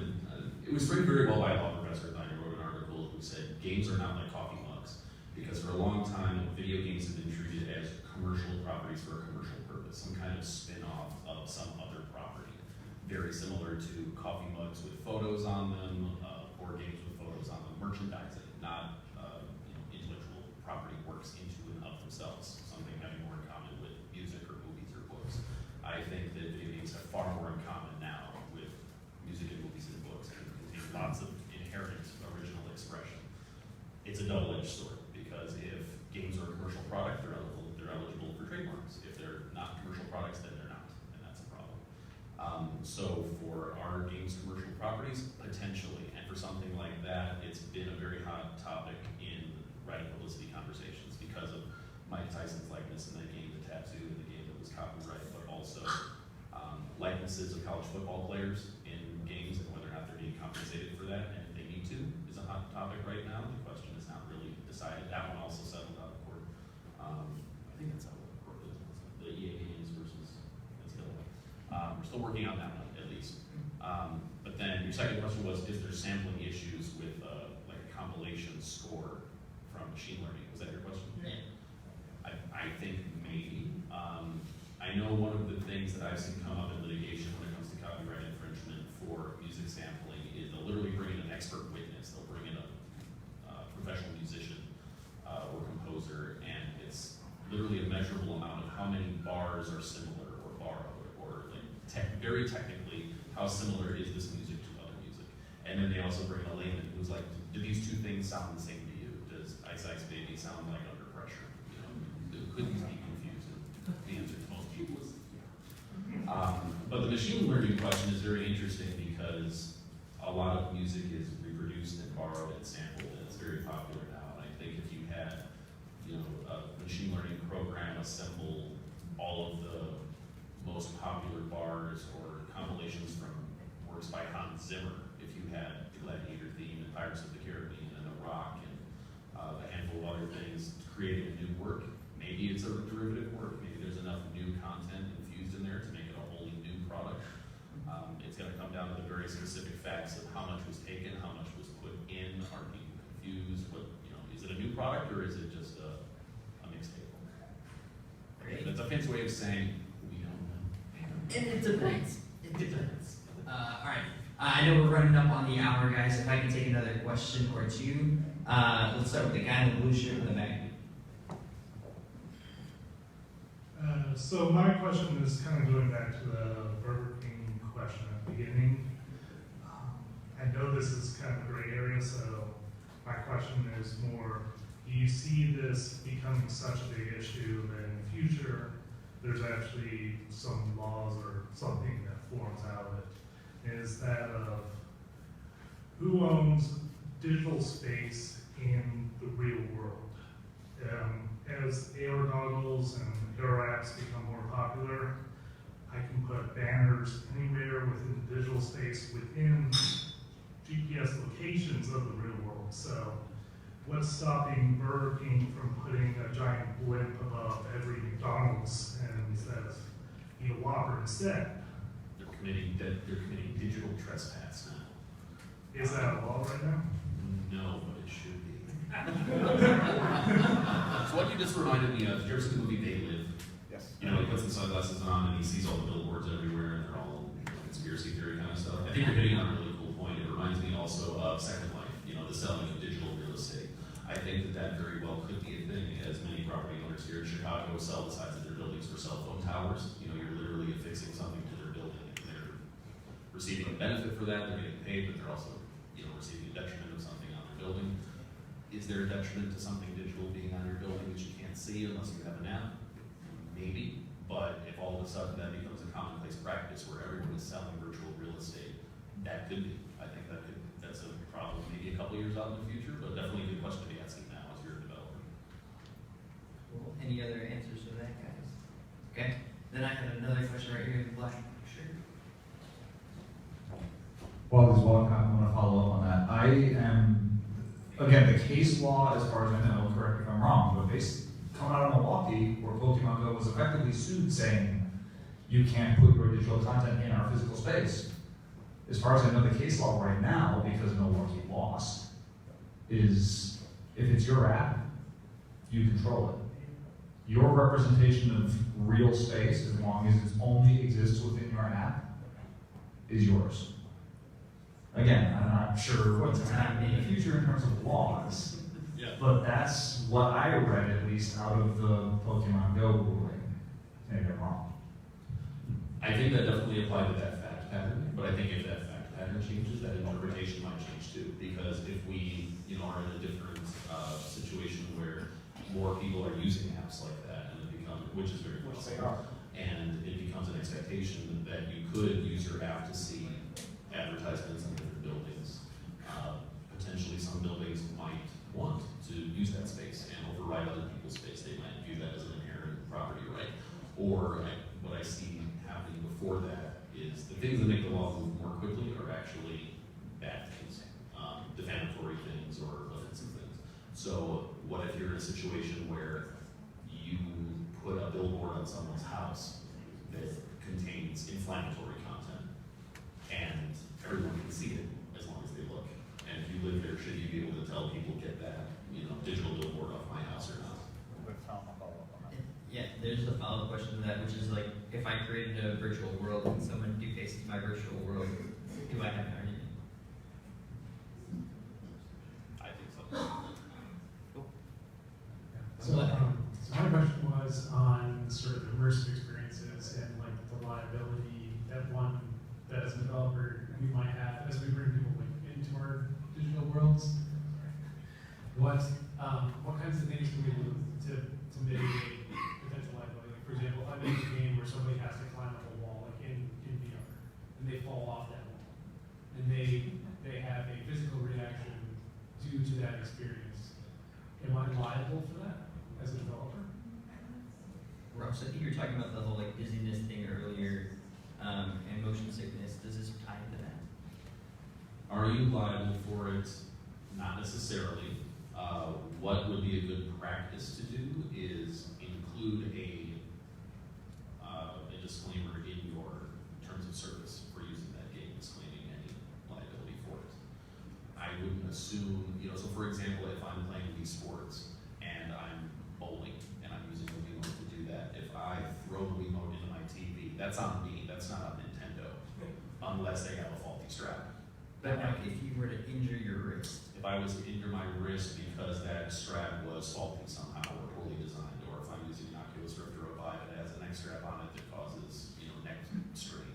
it was framed very well by a law professor. I wrote an article who said games are not like coffee mugs, because for a long time video games have been treated as commercial properties for a commercial purpose, some kind of spin-off of some other property, very similar to coffee mugs with photos on them, board games with photos on them, merchandising, not intellectual property works into and of themselves, something having more in common with music or movies or books. I think that video games have far more in common now with music and So for our games commercial properties, potentially, and for something like that, it's been a very hot topic in writing publicity conversations because of Mike Tyson's likeness in that game, the tattoo, in the game that was copyrighted, but also likenesses of college football players in games and whether or not they're being compensated for that, and if they need to, is a hot topic right now. The question is not really decided. That one also settled out of court. I think that's how the court is. The EA games versus NCAA. We're still working on that one, at least. But then your second question was, is there sampling issues with like a compilation score from machine learning? Was that your question? Yeah. I think maybe. I know one of the things that I've seen come up in litigation when it comes to copyright infringement for music sampling is they'll literally bring in an expert witness. They'll bring in a professional musician or composer, and it's literally a measurable amount of how many bars are similar or borrowed, or like very technically, how similar is this music to other music. And then they also bring in a layman who's like, do these two things sound the same to you? Does Ice Ice Baby sound like Under Pressure? You know, could these be confused? And the answer to most people is yeah. But the machine learning question is very interesting because a lot of music is reproduced and borrowed and sampled, and it's very popular now. And I think if you had, you know, a machine learning program assemble all of the most popular bars or compilations from works by Hans Zimmer, if you had the Gladiator theme and Pirates of the Caribbean and The Rock and a handful of other things, creating a new work, maybe it's a derivative work, maybe there's enough new content infused in there to make it a wholly new product. It's going to come down to the very specific facts of how much was taken, how much was put in, are people confused, what, you know, is it a new product or is it just a mixtape? Great. That's a fancy way of saying we don't know. And it depends. It depends. All right. I know we're running up on the hour, guys. If I can take another question or two. Let's start with the guy in the blue shirt in the back. So my question is kind of going back to the Burger King question at the beginning. I know this is kind of a gray area, so my question is more, do you see this becoming such a big issue that in the future there's actually some laws or something that forms out of it? Is that of who owns digital space in the real world? As AR goggles and AR apps become more popular, I can put banners anywhere within the digital space within GPS locations of the real world. So what's stopping Burger King from putting a giant blimp above every McDonald's and says, eat a Whopper instead? They're committing digital trespass now. Is that a law right now? No, but it should be. So what you just reminded me of, did you ever see the movie They Live? Yes. You know, he puts the sunglasses on and he sees all the billboards everywhere and they're all conspiracy theory kind of stuff. I think you're hitting on a really cool point. It reminds me also of Second Life, you know, the selling of digital real estate. I think that very well could be a thing, as many property owners here in Chicago sell the sides of their buildings for cell phone towers. You know, you're literally affixing something to their building and they're receiving a benefit for that, they're getting paid, but they're also, you know, receiving a detriment of something on their building. Is there a detriment to something digital being on your building that you can't see unless you have an app? Maybe, but if all of a sudden that becomes a commonplace practice where everyone is selling virtual real estate, that could be. I think that's a problem maybe a couple years out in the future, but definitely a good question to be asking now as you're a developer. Cool. Any other answers to that, guys? Okay. Then I have another question right here in the black shirt. While this walk, I want to follow up on that. I am, again, the case law, as far as I know, correct me if I'm wrong, but based coming out of Milwaukee, where Pokemon Go was effectively sued saying, you can't put your digital content in our physical space. As far as I know, the case law right now, because Milwaukee lost, is if it's your app, you control it. Your representation of real space, as long as it only exists within your app, is yours. Again, I'm not sure what's going to happen in the future in terms of laws, but that's what I read, at least, out of the Pokemon Go ruling. Maybe I'm wrong. I think that definitely applied to that fact pattern, but I think if that fact pattern changes, that interpretation might change too. Because if we, you know, are in a different situation where more people are using apps like that, and it becomes, which is very Which possible. they are. And it becomes an expectation that you could use your app to see advertisements in different buildings. Potentially some buildings might want to use that space and override other people's space. They might view that as an inherent property right. Or what I see happening before that is the things that make the law move more quickly are actually bad things, defamatory things or offensive things. So what if you're in a situation where you put a billboard on someone's house that contains inflammatory content and everyone can see it as long as they look? And if you live there, should you be able to tell people, get that, digital billboard off my house or not? Yeah, there's a follow-up question to that, which is like, if I created a virtual world and someone defaces my virtual world, do I have an argument? I think so. Cool. So my question was on sort of immersive experiences and like the liability that one, that as a developer, we might have as we bring people into our digital worlds. What kinds of things can we do to mitigate potential liability? Like, for example, if I make a game where somebody has to climb up a wall, like in VR, and they fall off that wall, and they have a physical reaction due to that experience, am I liable for that as a developer? Rob, so I think you were talking about the whole like dizziness thing earlier, and motion sickness. Does this tie into that? Are you liable for it? Not necessarily. What would be a good practice to do is include a disclaimer in your terms of service for using that game, disclaiming any liability for it. I wouldn't assume, so for example, if I'm playing Wii Sports and I'm bowling and I'm using the Wiimote to do that, if I throw the Wiimote into my TV, that's on me, that's not on Nintendo, unless they have a faulty strap. But like, if you were to injure your wrist, if I was to injure my wrist because that strap was faulty somehow or poorly designed, or if I'm using an Oculus Rift or a Vive that has a neck strap on it that causes neck strain,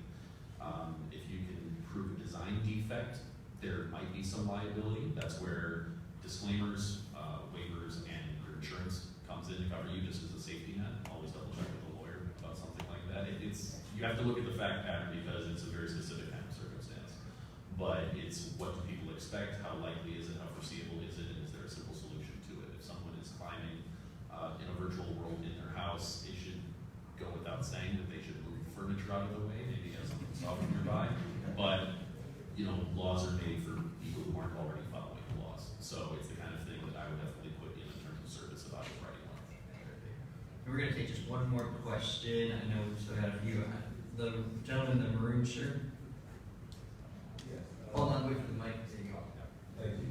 if you can prove a design defect, there might be some liability. That's where disclaimers, waivers, and your insurance comes in to cover you just as a safety net. Always double check with a lawyer about something like that. You have to look at the fact pattern because it's a very specific kind of circumstance. But it's what do people expect, how likely is it, how foreseeable is it, and is there a simple solution to it? If someone is climbing in a virtual world in their house, it should go without saying that they should move the furniture out of the way, maybe have something soft nearby. But, laws are made for people who aren't already following the laws. So it's the kind of thing that I would definitely put in terms of service about writing one. and we're gonna take just one more question. I know we've still got a few. The gentleman in the maroon shirt. Hold on, wait for the mic. There you go. Thank you.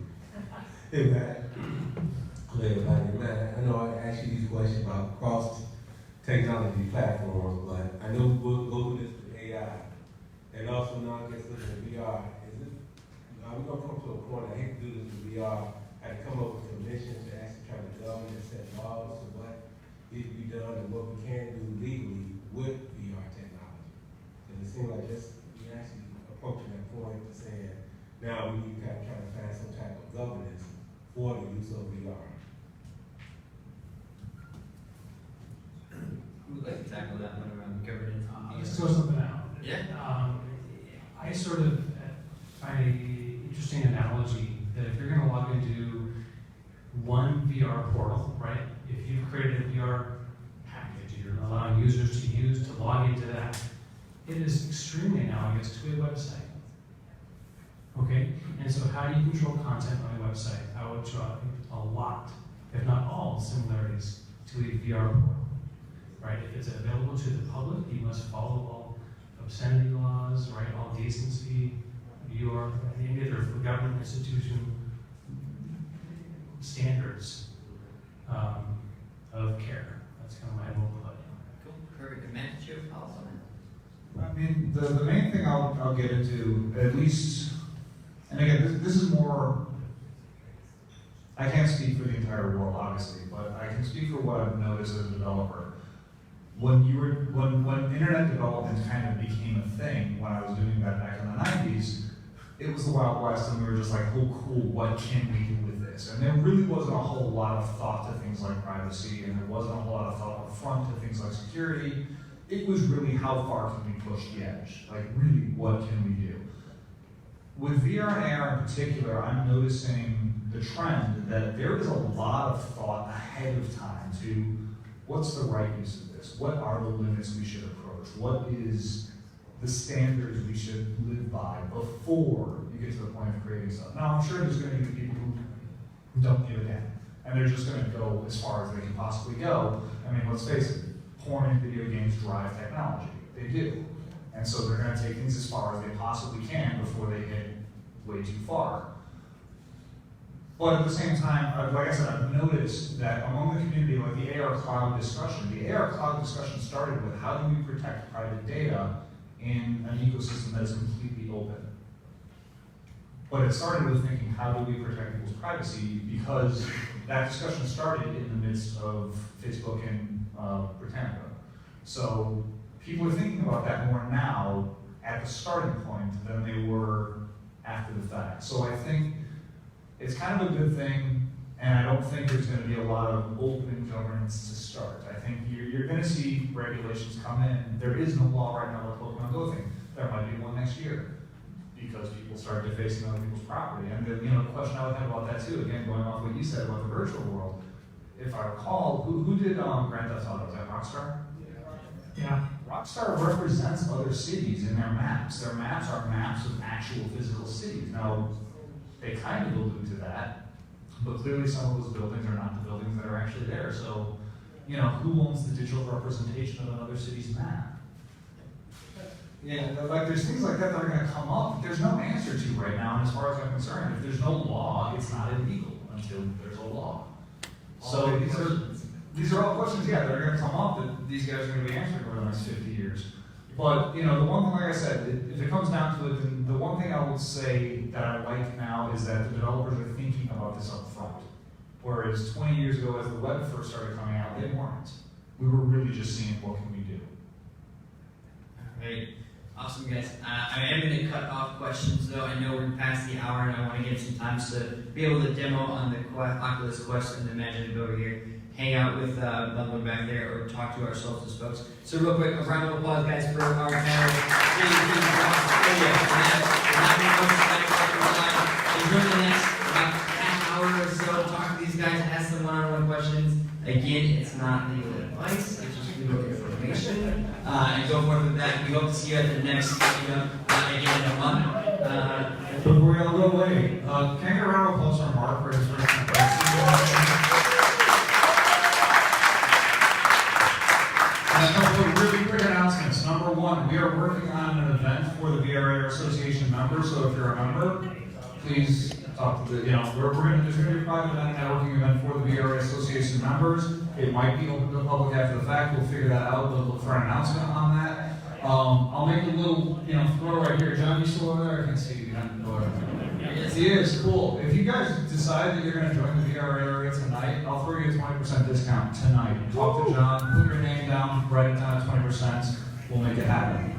Hey, Matt. Hey, Matt, I know I asked you these questions about cross-technology platforms, but I know we'll go with this with AI. And also now I guess looking at VR. We're going to come to a point, I hate to do this with VR, I had to come up with some missions to actually try to govern and set laws of what needs to be done and what we can do legally with VR technology. And it seems like we actually approaching that point to saying, now we need to kind of try to find some type of governance for the use of VR. Who would like to tackle that one around governance? Let's throw something out. Yeah. I sort of find an interesting analogy that if you're going to log into one VR portal, right? If you've created a VR package, you're allowing users to use to log into that. It is extremely analogous to a website. Okay? And so how do you control content on a website? I would draw a lot, if not all, similarities to a VR portal. Right? If it's available to the public, you must follow all obscenity laws, right? All decency, your any other government institution standards of care. That's kind of my whole put. Cool. Perfect. Matt, did you have a follow-up on that? I mean, the main thing I'll get into, at least, and again, this is more, I can't speak for the entire world, obviously, but I can speak for what I've noticed as a developer. When internet development kind of became a thing, when I was doing that back in the 90s, it was the Wild West, and we were just like, oh, cool, what can we do with this? And there really wasn't a whole lot of thought to things like privacy, and there wasn't a whole lot of thought up front to things like security. it was really how far can we push the edge? Like really, what can we do? With VR and AR in particular, I'm noticing the trend that there is a lot of thought ahead of time to what's the right use of this? What are the limits we should approach? What is the standards we should live by before you get to the point of creating stuff? Now, I'm sure there's going to be people who don't give a damn, and they're just going to go as far as they can possibly go. I mean, let's face it, porn and video games drive technology. They do. And so they're going to take things as far as they possibly can before they hit way too far. But at the same time, like I said, I've noticed that among the community, like the AR cloud discussion, the AR cloud discussion started with how do we protect private data in an ecosystem that is completely open. But it started with thinking, how do we protect people's privacy? Because that discussion started in the midst of Facebook and Britannica. So people are thinking about that more now at the starting point than they were after the fact. So I think it's kind of a good thing, and I don't think there's going to be a lot of open governance to start. I think you're going to see regulations come in. There is no law right now with Pokemon Go thing. There might be one next year because people start defacing other people's property. And the question I would have about that too, again, going off what you said about the virtual world, if I recall, who did Grand Theft Auto? Was that Rockstar? Yeah. Rockstar represents other cities in their maps. Their maps are maps of actual physical cities. Now, they kind of allude to that, but clearly some of those buildings are not the buildings that are actually there. So, who owns the digital representation of another city's map? Yeah, like there's things like that that are going to come up. There's no answer to right now, and as far as I'm concerned, if there's no law, it's not illegal until there's a law. So these are all questions, yeah, that are going to come up that these guys are going to be answering over the next 50 years. But, the one thing, like I said, if it comes down to it, then the one thing I would say that I like now is that the developers are thinking about this up front. Whereas 20 years ago, as the web first started coming out, they weren't. We were really just seeing what can we do. Great. Awesome, guys. I am going to cut off questions, though. I know we're past the hour, and I want to get some time to be able to demo on the Oculus Quest and imagine to go over here, hang out with Bundler back there, or talk to ourselves as folks. So real quick, a round of applause, guys, for our panel. Enjoy the next about half hour or so. Talk to these guys, ask them one-on-one questions. Again, it's not legal advice, it's just legal information. And go forth with that. We hope to see you at the next meetup again in a month. Before we all go away, can I get a round of applause for Mark for his first And a couple of really quick announcements. Number one, we are working on an event for the VRAR Association members, so if you're a member, please talk to the, there's going to be a private event, networking event for the VRAR Association members. It might be open to the public after the fact. We'll figure that out. We'll look for an announcement on that. I'll make a little, throw right here. John, you still over there? I can see you. Yes. He is, cool. If you guys decide that you're going to join the VR area tonight, I'll throw you a 20% discount tonight. Talk to John, put your name down, write it down at 20%. We'll make it happen.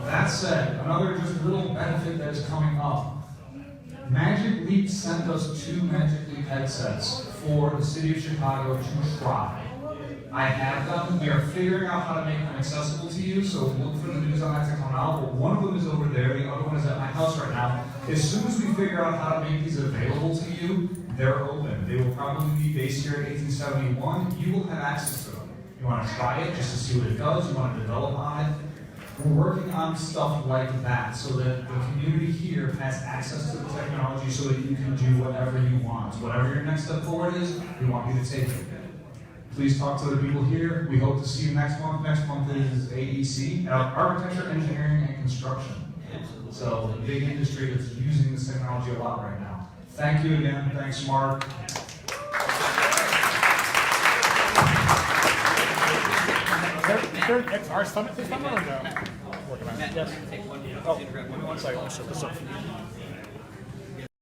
That said, another just little benefit that is coming up. Magic Leap sent us 2 Magic Leap headsets for the city of Chicago to try. I have them. We are figuring out how to make them accessible to you, so look for the news on that to come out. But one of them is over there, the other one is at my house right now. As soon as we figure out how to make these available to you, they're open. They will probably be based here at 1871. You will have access to them. You want to try it just to see what it does, you want to develop on it. We're working on stuff like that so that the community here has access to the technology so that you can do whatever you want. Whatever your next step forward is, we want you to take it. Please talk to the people here. We hope to see you next month. Next month is AEC, Architecture, Engineering, and Construction. So a big industry that's using this technology a lot right now. Thank you again. Thanks, Mark. Our summit this summer or no? Working on it. Matt, take one. Oh, one second. I'll show this up.